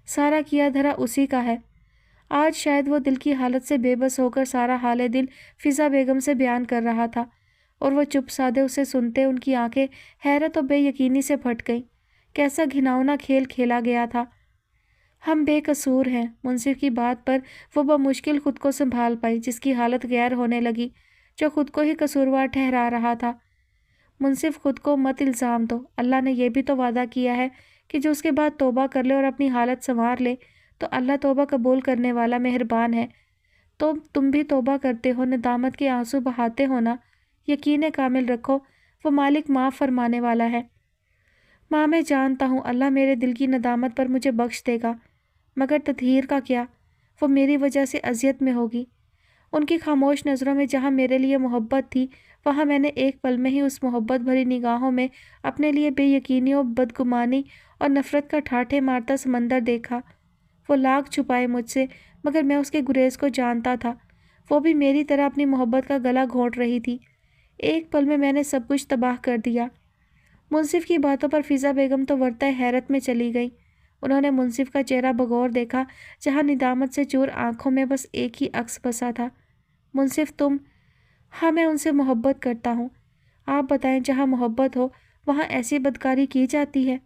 سارا کیا دھرا اسی کا ہے۔ آج شاید وہ دل کی حالت سے بے بس ہو کر سارا حال دل فضا بیگم سے بیان کر رہا تھا، اور وہ چپ سادے اسے سنتے ان کی آنکھیں حیرت و بے یقینی سے پھٹ گئیں۔ کیسا گھناؤنا کھیل کھیلا گیا تھا۔ ہم بے قصور ہیں۔ منصف کی بات پر وہ بمشکل خود کو سنبھال پائی، جس کی حالت غیر ہونے لگی، جو خود کو ہی قصوروار ٹھہرا رہا تھا۔ منصف، خود کو مت الزام دو۔ اللہ نے یہ بھی تو وعدہ کیا ہے کہ جو اس کے بعد توبہ کر لے اور اپنی حالت سنوار لے تو اللہ توبہ قبول کرنے والا مہربان ہے۔ تو تم بھی توبہ کرتے ہو، ندامت کے آنسو بہاتے ہو نا؟ یقین کامل رکھو، وہ مالک معاف فرمانے والا ہے۔ ماں میں جانتا ہوں اللہ میرے دل کی ندامت پر مجھے بخش دے گا، مگر تطہیر کا کیا؟ وہ میری وجہ سے اذیت میں ہوگی۔ ان کی خاموش نظروں میں جہاں میرے لیے محبت تھی، وہاں میں نے ایک پل میں ہی اس محبت بھری نگاہوں میں اپنے لیے بے یقینیوں، بدگمانی اور نفرت کا ٹھاٹھے مارتا سمندر دیکھا۔ وہ لاکھ چھپائے مجھ سے، مگر میں اس کے گریز کو جانتا تھا۔ وہ بھی میری طرح اپنی محبت کا گلا گھونٹ رہی تھی۔ ایک پل میں نے سب کچھ تباہ کر دیا۔ منصف کی باتوں پر فضا بیگم تو ورطہ حیرت میں چلی گئی۔ انہوں نے منصف کا چہرہ بغور دیکھا، جہاں ندامت سے چور آنکھوں میں بس ایک ہی عکس بسا تھا۔ منصف تم؟ ہاں، میں ان سے محبت کرتا ہوں۔ آپ بتائیں، جہاں محبت ہو وہاں ایسی بدکاری کی جاتی ہے؟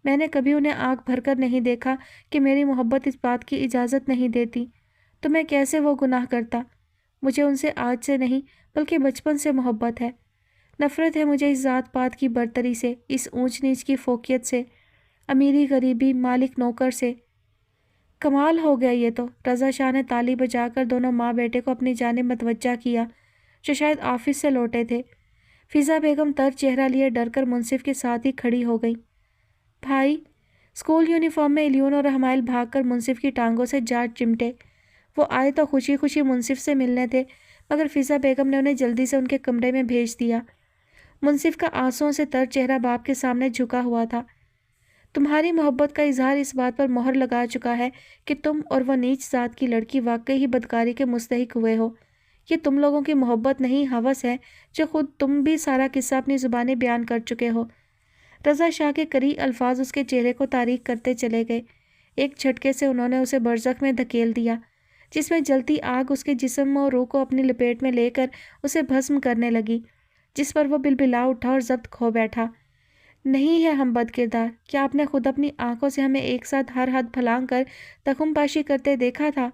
میں نے کبھی انہیں آنکھ بھر کر نہیں دیکھا کہ میری محبت اس بات کی اجازت نہیں دیتی، تو میں کیسے وہ گناہ کرتا؟ مجھے ان سے آج سے نہیں بلکہ بچپن سے محبت ہے۔ نفرت ہے مجھے اس ذات پات کی برتری سے، اس اونچ نیچ کی فوقیت سے، امیری غریبی، مالک نوکر سے۔ کمال ہو گیا یہ تو! رضا شاہ نے تالی بجا کر دونوں ماں بیٹے کو اپنی جانب متوجہ کیا، جو شاید آفس سے لوٹے تھے۔ فضا بیگم تر چہرہ لیے ڈر کر منصف کے ساتھ ہی کھڑی ہو گئی۔ بھائی! اسکول یونیفارم میں الیون اور حمائل بھاگ کر منصف کی ٹانگوں سے جا چمٹے۔ وہ آئے تو خوشی خوشی منصف سے ملنے تھے، مگر فضا بیگم نے انہیں جلدی سے ان کے کمرے میں بھیج دیا۔ منصف کا آنسوؤں سے تر چہرہ باپ کے سامنے جھکا ہوا تھا۔ تمہاری محبت کا اظہار اس بات پر مہر لگا چکا ہے کہ تم اور وہ نیچ ذات کی لڑکی واقعی ہی بدکاری کے مستحق ہوئے ہو۔ یہ تم لوگوں کی محبت نہیں، ہوس ہے، جو خود تم بھی سارا قصہ اپنی زبانیں بیان کر چکے ہو۔ رضا شاہ کے کری الفاظ اس کے چہرے کو تاریک کرتے چلے گئے۔ ایک جھٹکے سے انہوں نے اسے برزخ میں دھکیل دیا، جس میں جلتی آگ اس کے جسم و روح کو اپنی لپیٹ میں لے کر اسے بھسم کرنے لگی، جس پر وہ بلبلا اٹھا اور ضبط کھو بیٹھا۔ نہیں ہے ہم بد کردار؟ کیا آپ نے خود اپنی آنکھوں سے ہمیں ایک ساتھ ہر حد پھلانگ کر تخم پاشی کرتے دیکھا تھا؟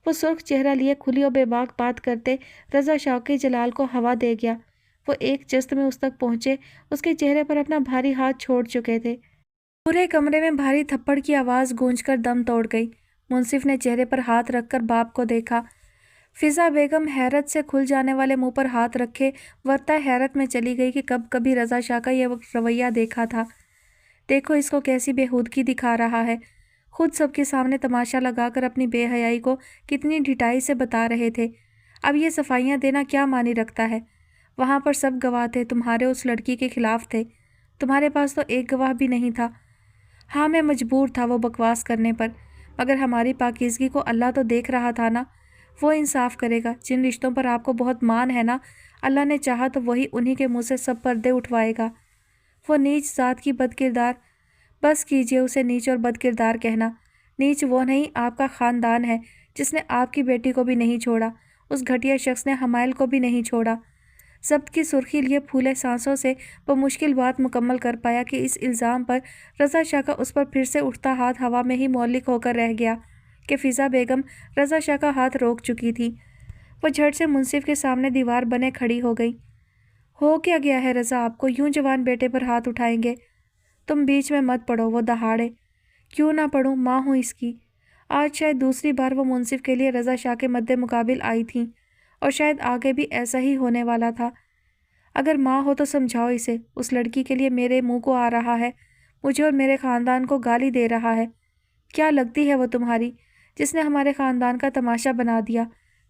وہ سرخ چہرہ لیے کھلی اور بے باک بات کرتے رضا شاہ کے جلال کو ہوا دے گیا۔ وہ ایک جست میں اس تک پہنچے، اس کے چہرے پر اپنا بھاری ہاتھ چھوڑ چکے تھے۔ پورے کمرے میں بھاری تھپڑ کی آواز گونج کر دم توڑ گئی۔ منصف نے چہرے پر ہاتھ رکھ کر باپ کو دیکھا۔ فضا بیگم حیرت سے کھل جانے والے منہ پر ہاتھ رکھے ورطہ حیرت میں چلی گئی کہ کبھی رضا شاہ کا یہ رویہ دیکھا تھا۔ دیکھو اس کو کیسی بےہودگی دکھا رہا ہے۔ خود سب کے سامنے تماشا لگا کر اپنی بے حیائی کو کتنی ڈھٹائی سے بتا رہے تھے۔ اب یہ صفائیاں دینا کیا معنی رکھتا ہے؟ وہاں پر سب گواہ تھے، تمہارے اس لڑکی کے خلاف تھے۔ تمہارے پاس تو ایک گواہ بھی نہیں تھا۔ ہاں، میں مجبور تھا وہ بکواس کرنے پر، مگر ہماری پاکیزگی کو اللہ تو دیکھ رہا تھا نا، وہ انصاف کرے گا۔ جن رشتوں پر آپ کو بہت مان ہے نا، اللہ نے چاہا تو وہی انہی کے منہ سے سب پردے اٹھوائے گا۔ وہ نیچ ذات کی بد کردار، بس کیجئے اسے نیچ اور بد کردار کہنا۔ نیچ وہ نہیں، آپ کا خاندان ہے جس نے آپ کی بیٹی کو بھی نہیں چھوڑا، اس گھٹیا شخص نے حمائل کو بھی نہیں چھوڑا۔ ضبط کی سرخی لیے پھولے سانسوں سے وہ مشکل بات مکمل کر پایا کہ اس الزام پر رضا شاہ کا اس پر پھر سے اٹھتا ہاتھ ہوا میں ہی معلق ہو کر رہ گیا کہ فضا بیگم رضا شاہ کا ہاتھ روک چکی تھی۔ وہ جھٹ سے منصف کے سامنے دیوار بنے کھڑی ہو گئی۔ ہو کیا گیا ہے رضا آپ کو؟ یوں جوان بیٹے پر ہاتھ اٹھائیں گے؟ تم بیچ میں مت پڑو، وہ دہاڑے۔ کیوں نہ پڑھوں، ماں ہوں اس کی۔ آج شاید دوسری بار وہ منصف کے لیے رضا شاہ کے مد مقابل آئی تھیں، اور شاید آگے بھی ایسا ہی ہونے والا تھا۔ اگر ماں ہو تو سمجھاؤ اسے، اس لڑکی کے لیے میرے منہ کو آ رہا ہے، مجھے اور میرے خاندان کو گالی دے رہا ہے۔ کیا لگتی ہے وہ تمہاری، جس نے ہمارے خاندان کا تماشا بنا دیا؟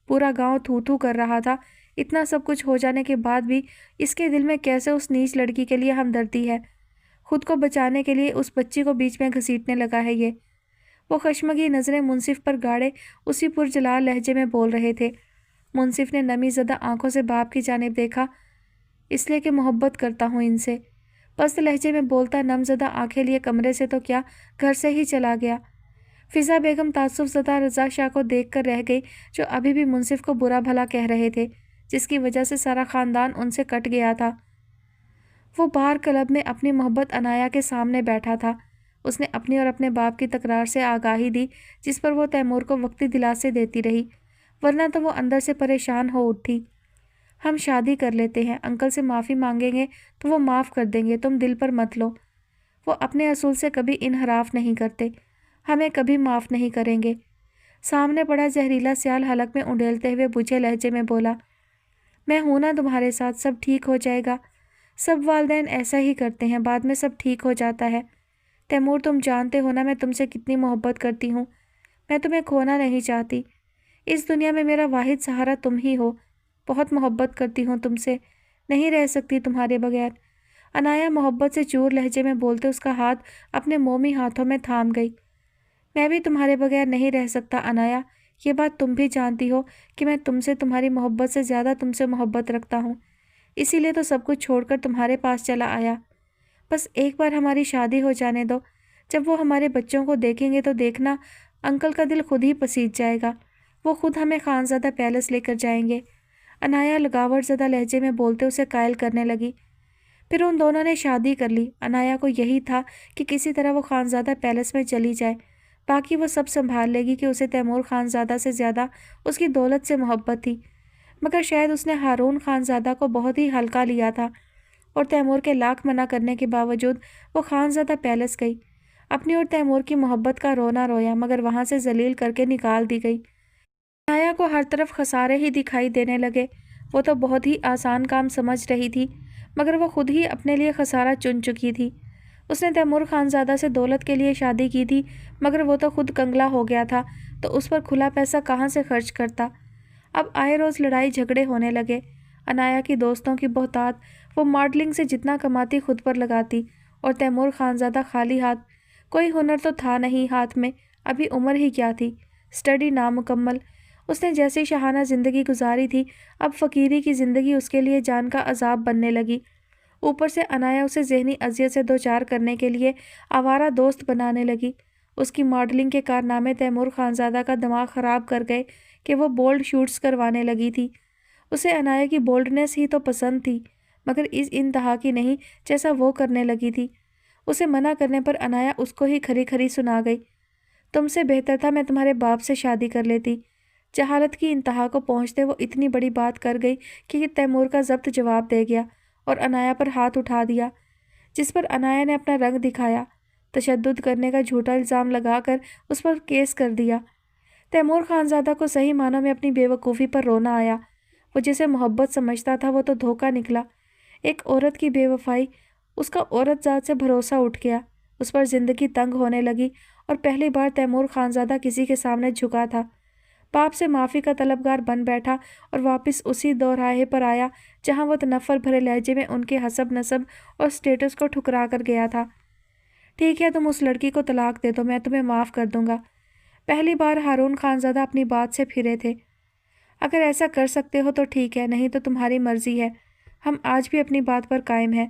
پورا گاؤں تھو تھو کر رہا تھا۔ اتنا سب کچھ ہو جانے کے بعد بھی اس کے دل میں کیسے اس نیچ لڑکی کے لیے ہمدردی ہے؟ خود کو بچانے کے لیے اس بچی کو بیچ میں گھسیٹنے لگا ہے یہ۔ وہ خشمگی نظریں منصف پر گاڑے اسی پرجلال لہجے میں بول رہے تھے۔ منصف نے نمی زدہ آنکھوں سے باپ کی جانب دیکھا۔ اس لیے کہ محبت کرتا ہوں ان سے، پست لہجے میں بولتا نم زدہ آنکھیں لیے کمرے سے تو کیا گھر سے ہی چلا گیا۔ فضا بیگم تعصب زدہ رضا شاہ کو دیکھ کر رہ گئی، جو ابھی بھی منصف کو برا بھلا کہہ رہے تھے، جس کی وجہ سے سارا خاندان ان سے کٹ گیا تھا۔ وہ بار کلب میں اپنی محبت عنایا کے سامنے بیٹھا تھا۔ اس نے اپنی اور اپنے باپ کی تکرار سے آگاہی دی، جس پر وہ تیمور کو وقتی دلاسے دیتی رہی، ورنہ تو وہ اندر سے پریشان ہو اٹھی۔ ہم شادی کر لیتے ہیں، انکل سے معافی مانگیں گے تو وہ معاف کر دیں گے، تم دل پر مت لو۔ وہ اپنے اصول سے کبھی انحراف نہیں کرتے، ہمیں کبھی معاف نہیں کریں گے۔ سامنے پڑا زہریلا سیال حلق میں انڈیلتے ہوئے بجھے لہجے میں بولا، میں ہوں نا تمہارے ساتھ، سب ٹھیک ہو جائے گا۔ سب والدین ایسا ہی کرتے ہیں، بعد میں سب ٹھیک ہو جاتا ہے۔ تیمور تم جانتے ہو نا میں تم سے کتنی محبت کرتی ہوں، میں تمہیں کھونا نہیں چاہتی۔ اس دنیا میں میرا واحد سہارا تم ہی ہو، بہت محبت کرتی ہوں تم سے، نہیں رہ سکتی تمہارے بغیر۔ انایا محبت سے چور لہجے میں بولتے اس کا ہاتھ اپنے مومی ہاتھوں میں تھام گئی۔ میں بھی تمہارے بغیر نہیں رہ سکتا انایا، یہ بات تم بھی جانتی ہو کہ میں تم سے تمہاری محبت سے زیادہ تم سے محبت رکھتا ہوں، اسی لیے تو سب کچھ چھوڑ کر تمہارے پاس چلا آیا۔ بس ایک بار ہماری شادی ہو جانے دو، جب وہ ہمارے بچوں کو دیکھیں گے تو دیکھنا انکل کا دل خود ہی پسیج جائے گا، وہ خود ہمیں خانزادہ پیلس لے کر جائیں گے۔ انایا لگاوٹ زدہ لہجے میں بولتے اسے قائل کرنے لگی۔ پھر ان دونوں نے شادی کر لی۔ انایا کو یہی تھا کہ کسی طرح وہ خانزادہ پیلس میں چلی جائے، باقی وہ سب سنبھال لے گی، کہ اسے تیمور خانزادہ سے زیادہ اس کی دولت سے محبت تھی۔ مگر شاید اس نے ہارون خانزادہ کو بہت ہی ہلکا لیا تھا، اور تیمور کے لاکھ منع کرنے کے باوجود وہ خانزادہ پیلس گئی۔ اپنی اور تیمور کی محبت کا رونا رویا، مگر وہاں سے ذلیل کر کے نکال دی گئی۔ انایا کو ہر طرف خسارے ہی دکھائی دینے لگے۔ وہ تو بہت ہی آسان کام سمجھ رہی تھی، مگر وہ خود ہی اپنے لیے خسارہ چن چکی تھی۔ اس نے تیمور خانزادہ سے دولت کے لیے شادی کی تھی، مگر وہ تو خود کنگلا ہو گیا تھا، تو اس پر کھلا پیسہ کہاں سے خرچ کرتا۔ اب آئے روز لڑائی جھگڑے ہونے لگے۔ انایا کی دوستوں کی بہتات، وہ ماڈلنگ سے جتنا کماتی خود پر لگاتی، اور تیمور خانزادہ خالی ہاتھ، کوئی ہنر تو تھا نہیں ہاتھ میں، ابھی عمر ہی کیا تھی، اسٹڈی نامکمل۔ اس نے جیسی شاہانہ زندگی گزاری تھی، اب فقیری کی زندگی اس کے لیے جان کا عذاب بننے لگی۔ اوپر سے انایا اسے ذہنی اذیت سے دوچار کرنے کے لیے آوارہ دوست بنانے لگی۔ اس کی ماڈلنگ کے کارنامے تیمور خانزادہ کا دماغ خراب کر گئے کہ وہ بولڈ شوٹس کروانے لگی تھی۔ اسے انایا کی بولڈنس ہی تو پسند تھی، مگر اس انتہا کی نہیں جیسا وہ کرنے لگی تھی۔ اسے منع کرنے پر انایا اس کو ہی کھری کھری سنا گئی۔ تم سے بہتر تھا میں تمہارے باپ سے شادی کر لیتی۔ جہالت کی انتہا کو پہنچتے وہ اتنی بڑی بات کر گئی کہ یہ تیمور کا ضبط جواب دے گیا اور انایا پر ہاتھ اٹھا دیا، جس پر انایا نے اپنا رنگ دکھایا، تشدد کرنے کا جھوٹا الزام لگا کر اس پر کیس کر دیا۔ تیمور خانزادہ کو صحیح معنوں میں اپنی بے وقوفی پر رونا آیا۔ وہ جسے محبت سمجھتا تھا وہ تو دھوکہ نکلا۔ ایک عورت کی بے وفائی، اس کا عورت ذات سے بھروسہ اٹھ گیا، اس پر زندگی تنگ ہونے لگی، اور پہلی بار تیمور خانزادہ کسی کے سامنے جھکا تھا، باپ سے معافی کا طلبگار بن بیٹھا، اور واپس اسی دوراہے پر آیا جہاں وہ تنفر بھرے لہجے میں ان کے حسب نسب اور سٹیٹس کو ٹھکرا کر گیا تھا۔ ٹھیک ہے، تم اس لڑکی کو طلاق دے دو، میں تمہیں معاف کر دوں گا۔ پہلی بار ہارون خانزادہ اپنی بات سے پھرے تھے۔ اگر ایسا کر سکتے ہو تو ٹھیک ہے، نہیں تو تمہاری مرضی ہے، ہم آج بھی اپنی بات پر قائم ہیں۔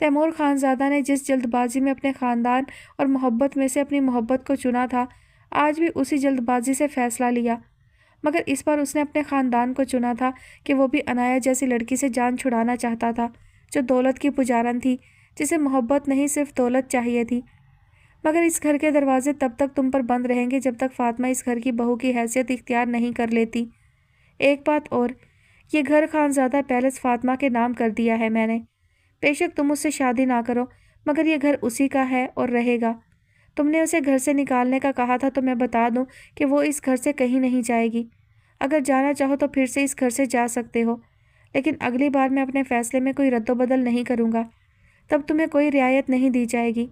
تیمور خانزادہ نے جس جلد بازی میں اپنے خاندان اور محبت میں سے اپنی محبت کو چنا تھا، آج بھی اسی جلد بازی سے فیصلہ لیا، مگر اس بار اس نے اپنے خاندان کو چنا تھا، کہ وہ بھی انایا جیسی لڑکی سے جان چھڑانا چاہتا تھا، جو دولت کی پجارن تھی، جسے محبت نہیں صرف دولت چاہیے تھی۔ مگر اس گھر کے دروازے تب تک تم پر بند رہیں گے جب تک فاطمہ اس گھر کی بہو کی حیثیت اختیار نہیں کر لیتی۔ ایک بات اور، یہ گھر خانزادہ پیلس فاطمہ کے نام کر دیا ہے میں نے۔ بے شک تم اس سے شادی نہ کرو، مگر یہ گھر اسی کا ہے اور رہے گا۔ تم نے اسے گھر سے نکالنے کا کہا تھا، تو میں بتا دوں کہ وہ اس گھر سے کہیں نہیں جائے گی۔ اگر جانا چاہو تو پھر سے اس گھر سے جا سکتے ہو، لیکن اگلی بار میں اپنے فیصلے میں کوئی رد و بدل نہیں کروں گا، تب تمہیں کوئی رعایت نہیں دی جائے گی۔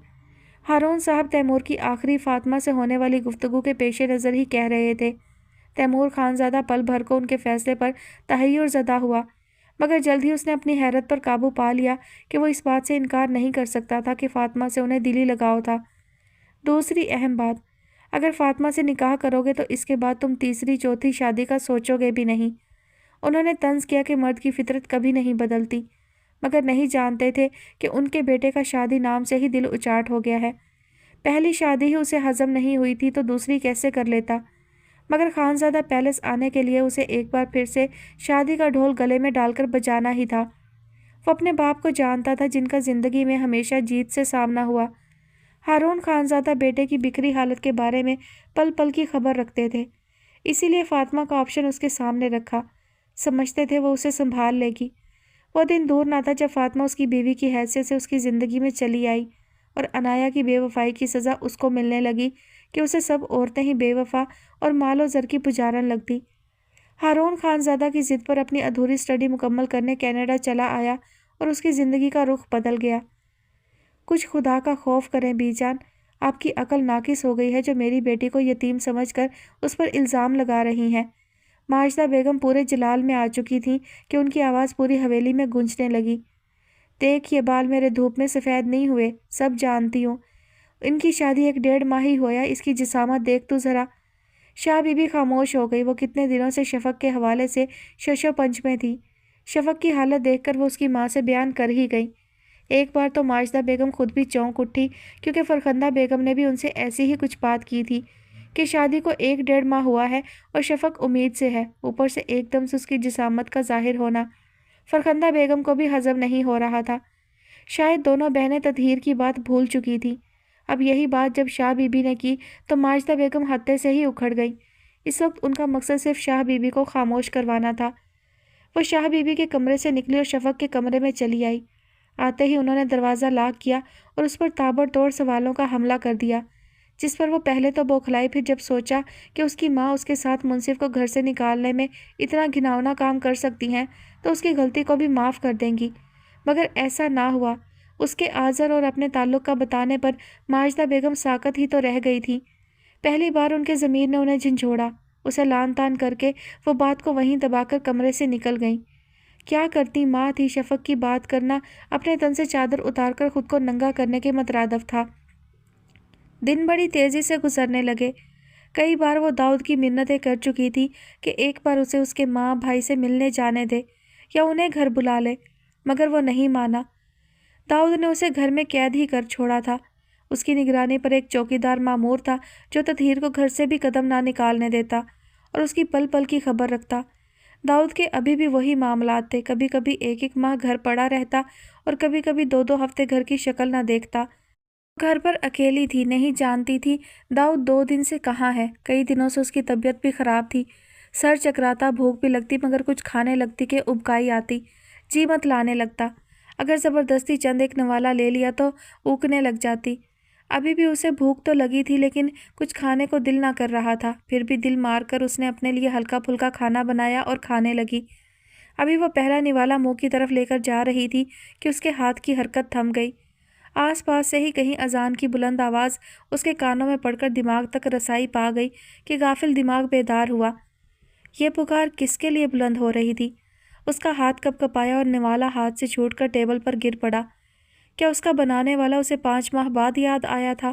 ہارون صاحب تیمور کی آخری فاطمہ سے ہونے والی گفتگو کے پیش نظر ہی کہہ رہے تھے۔ تیمور خانزادہ پل بھر کو ان کے فیصلے پر تحیر زدہ ہوا، مگر جلد ہی اس نے اپنی حیرت پر قابو پا لیا کہ وہ اس بات سے انکار نہیں کر سکتا تھا کہ فاطمہ سے انہیں دلی لگاؤ تھا۔ دوسری اہم بات، اگر فاطمہ سے نکاح کرو گے تو اس کے بعد تم تیسری چوتھی شادی کا سوچو گے بھی نہیں۔ انہوں نے طنز کیا کہ مرد کی فطرت کبھی نہیں بدلتی، مگر نہیں جانتے تھے کہ ان کے بیٹے کا شادی نام سے ہی دل اچاٹ ہو گیا ہے۔ پہلی شادی ہی اسے ہضم نہیں ہوئی تھی تو دوسری کیسے کر لیتا؟ مگر خانزادہ پیلس آنے کے لیے اسے ایک بار پھر سے شادی کا ڈھول گلے میں ڈال کر بجانا ہی تھا۔ وہ اپنے باپ کو جانتا تھا، جن کا زندگی میں ہمیشہ جیت سے سامنا ہوا۔ ہارون خانزادہ بیٹے کی بکھری حالت کے بارے میں پل پل کی خبر رکھتے تھے، اسی لیے فاطمہ کا آپشن اس کے سامنے رکھا، سمجھتے تھے وہ اسے سنبھال لے گی۔ وہ دن دور نہ تھا جب فاطمہ اس کی بیوی کی حیثیت سے اس کی زندگی میں چلی آئی، اور انایا کی بے وفائی کی سزا اس کو ملنے لگی کہ اسے سب عورتیں ہی بے وفا اور مال و زر کی پجارن لگتی۔ ہارون خانزادہ کی ضد پر اپنی ادھوری سٹڈی مکمل کرنے کینیڈا چلا آیا اور اس کی زندگی کا رخ بدل گیا۔ کچھ خدا کا خوف کریں بی جان، آپ کی عقل ناقص ہو گئی ہے جو میری بیٹی کو یتیم سمجھ کر اس پر الزام لگا رہی ہیں۔ ماجدہ بیگم پورے جلال میں آ چکی تھیں کہ ان کی آواز پوری حویلی میں گونجنے لگی۔ دیکھ، یہ بال میرے دھوپ میں سفید نہیں ہوئے، سب جانتی ہوں۔ ان کی شادی 1.5 ماہ ہی ہوا، اس کی جسامت دیکھ تو ذرا۔ شاہ بی بی خاموش ہو گئی۔ وہ کتنے دنوں سے شفق کے حوالے سے شش و پنج میں تھی۔ شفق کی حالت دیکھ کر وہ اس کی ماں سے بیان کر ہی گئی۔ ایک بار تو ماجدہ بیگم خود بھی چونک اٹھی، کیونکہ فرخندہ بیگم نے بھی ان سے ایسی ہی کچھ بات کی تھی کہ شادی کو 1.5 ماہ ہوا ہے اور شفق امید سے ہے، اوپر سے ایک دم سے اس کی جسامت کا ظاہر ہونا فرخندہ بیگم کو بھی ہضم نہیں ہو رہا تھا۔ شاید دونوں بہنیں تطہیر کی بات بھول چکی تھیں۔ اب یہی بات جب شاہ بی بی نے کی تو ماجدہ بیگم ہتے سے ہی اکھڑ گئی۔ اس وقت ان کا مقصد صرف شاہ بی بی کو خاموش کروانا تھا۔ وہ شاہ بی بی کے کمرے سے نکلی اور شفق کے کمرے میں چلی آئی۔ آتے ہی انہوں نے دروازہ لاک کیا اور اس پر تابڑ توڑ سوالوں کا حملہ کر دیا، جس پر وہ پہلے تو بوکھلائی، پھر جب سوچا کہ اس کی ماں اس کے ساتھ منصف کو گھر سے نکالنے میں اتنا گھناؤنا کام کر سکتی ہیں تو اس کی غلطی کو بھی معاف کر دیں گی، مگر ایسا نہ ہوا۔ اس کے آزر اور اپنے تعلق کا بتانے پر ماجدہ بیگم ساکت ہی تو رہ گئی تھی۔ پہلی بار ان کے ضمیر نے انہیں جھنجھوڑا۔ اسے لان تان کر کے وہ بات کو وہیں دبا کر کمرے سے نکل گئیں۔ کیا کرتی ماں تھی، شفق کی بات کرنا اپنے تن سے چادر اتار کر خود کو ننگا کرنے کے مترادف تھا۔ دن بڑی تیزی سے گزرنے لگے۔ کئی بار وہ داؤد کی منتیں کر چکی تھی کہ ایک بار اسے اس کے ماں بھائی سے ملنے جانے دے یا انہیں گھر بلا لے، مگر وہ نہیں مانا۔ داؤد نے اسے گھر میں قید ہی کر چھوڑا تھا۔ اس کی نگرانی پر ایک چوکیدار مامور تھا جو تطہیر کو گھر سے بھی قدم نہ نکالنے دیتا اور اس کی پل پل کی خبر رکھتا۔ داؤد کے ابھی بھی وہی معاملات تھے، کبھی کبھی 1 ماہ گھر پڑا رہتا اور کبھی کبھی 2 ہفتے گھر کی شکل نہ دیکھتا۔ گھر پر اکیلی تھی، نہیں جانتی تھی داؤد 2 دن سے کہاں ہے۔ کئی دنوں سے اس کی طبیعت بھی خراب تھی، سر چکراتا، بھوک بھی لگتی، مگر کچھ کھانے لگتی کہ ابکائی آتی، جی مت لانے لگتا۔ اگر زبردستی چند ایک نوالا لے لیا تو اوکنے لگ جاتی۔ ابھی بھی اسے بھوک تو لگی تھی لیکن کچھ کھانے کو دل نہ کر رہا تھا، پھر بھی دل مار کر اس نے اپنے لیے ہلکا پھلکا کھانا بنایا اور کھانے لگی۔ ابھی وہ پہلا نوالا منہ کی طرف لے کر جا رہی تھی کہ اس کے ہاتھ کی حرکت تھم گئی۔ آس پاس سے ہی کہیں اذان کی بلند آواز اس کے کانوں میں پڑ کر دماغ تک رسائی پا گئی کہ غافل دماغ بیدار ہوا۔ یہ پکار کس کے لیے بلند ہو رہی تھی؟ اس کا ہاتھ کپ کپایا اور نوالا ہاتھ سے چھوٹ کر ٹیبل پر گر پڑا۔ کیا اس کا بنانے والا اسے 5 ماہ بعد یاد آیا تھا؟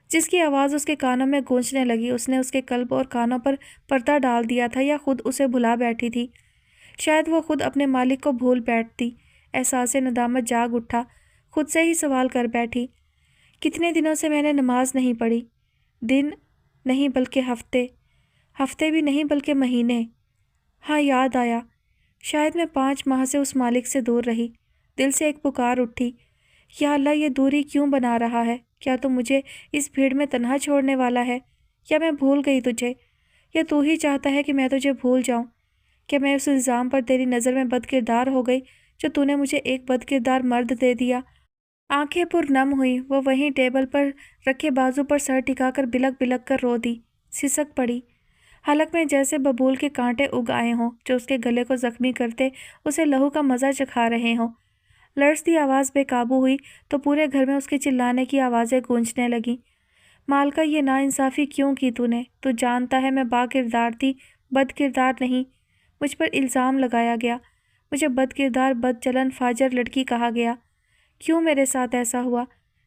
جس کی آواز اس کے کانوں میں گونجنے لگی، اس نے اس کے قلب اور کانوں پر پردہ ڈال دیا تھا یا خود اسے بھلا بیٹھی تھی؟ شاید وہ خود اپنے مالک کو بھول بیٹھتی۔ احساس ندامت جاگ اٹھا، خود سے ہی سوال کر بیٹھی، کتنے دنوں سے میں نے نماز نہیں پڑھی؟ دن نہیں بلکہ ہفتے، ہفتے بھی نہیں بلکہ مہینے۔ ہاں، یاد آیا، شاید میں 5 ماہ سے اس مالک سے دور رہی۔ دل سے ایک پکار اٹھی، یا اللہ، یہ دوری کیوں بنا رہا ہے؟ کیا تو مجھے اس بھیڑ میں تنہا چھوڑنے والا ہے؟ یا میں بھول گئی تجھے؟ یا تو ہی چاہتا ہے کہ میں تجھے بھول جاؤں؟ کیا میں اس الزام پر تیری نظر میں بد کردار ہو گئی جو تو نے مجھے ایک بد کردار مرد دے دیا؟ آنکھیں پر نم ہوئی، وہ وہیں ٹیبل پر رکھے بازو پر سر ٹکا کر بلک بلک کر رو دی، سسک پڑی۔ حلق میں جیسے ببول کے کانٹے اگ آئے ہوں جو اس کے گلے کو زخمی کرتے اسے لہو کا مزہ چکھا رہے ہوں۔ لرزتی آواز بے قابو ہوئی تو پورے گھر میں اس کے چلانے کی آوازیں گونجنے لگیں۔ مالکہ، یہ ناانصافی کیوں کی تو نے؟ تو جانتا ہے میں با کردار تھی، بد کردار نہیں۔ مجھ پر الزام لگایا گیا، مجھے بد کردار، بد چلن، فاجر لڑکی کہا گیا۔ کیوں میرے ساتھ ایسا ہوا،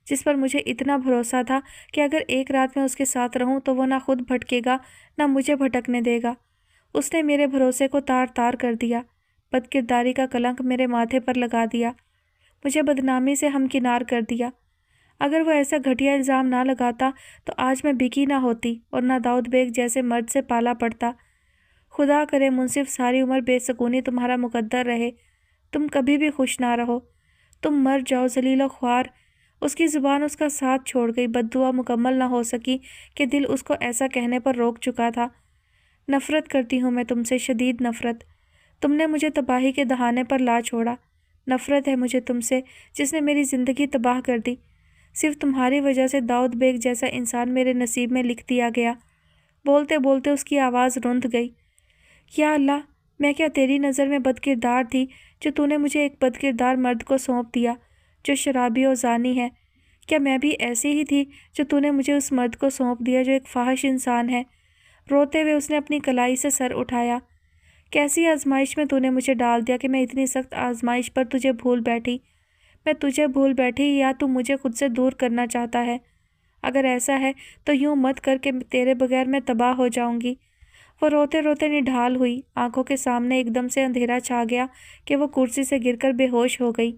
جس پر مجھے اتنا بھروسہ تھا کہ اگر ایک رات میں اس کے ساتھ رہوں تو وہ نہ خود بھٹکے گا نہ مجھے بھٹکنے دے گا؟ اس نے میرے بھروسے کو تار تار کر دیا، بد کرداری کا کلنک میرے ماتھے پر لگا دیا، مجھے بدنامی سے ہمکنار کر دیا۔ اگر وہ ایسا گھٹیا الزام نہ لگاتا تو آج میں بکی نہ ہوتی اور نہ داؤد بیگ جیسے مرد سے پالا پڑتا۔ خدا کرے منصف ساری عمر بے سکونی تمہارا مقدر رہے، تم کبھی بھی خوش نہ رہو، تم مر جاؤ ذلیل و خوار۔ اس کی زبان اس کا ساتھ چھوڑ گئی، بد دعا مکمل نہ ہو سکی کہ دل اس کو ایسا کہنے پر روک چکا تھا۔ نفرت کرتی ہوں میں تم سے، شدید نفرت۔ تم نے مجھے تباہی کے دہانے پر لا چھوڑا۔ نفرت ہے مجھے تم سے جس نے میری زندگی تباہ کر دی۔ صرف تمہاری وجہ سے داؤد بیگ جیسا انسان میرے نصیب میں لکھ دیا گیا۔ بولتے بولتے اس کی آواز رند گئی۔ یا اللہ، میں کیا تیری نظر میں بد کردار تھی جو تو نے مجھے ایک بد کردار مرد کو سونپ دیا جو شرابی اور زانی ہے؟ کیا میں بھی ایسی ہی تھی جو تو نے مجھے اس مرد کو سونپ دیا جو ایک فاحش انسان ہے؟ روتے ہوئے اس نے اپنی کلائی سے سر اٹھایا۔ کیسی آزمائش میں تو نے مجھے ڈال دیا کہ میں اتنی سخت آزمائش پر تجھے بھول بیٹھی؟ میں تجھے بھول بیٹھی یا تو مجھے خود سے دور کرنا چاہتا ہے؟ اگر ایسا ہے تو یوں مت کر کے تیرے بغیر میں تباہ ہو جاؤں گی۔ وہ روتے روتے نڈھال ہوئی، آنکھوں کے سامنے ایک دم سے اندھیرا چھا گیا کہ وہ کرسی سے گر کر بے ہوش ہو گئی۔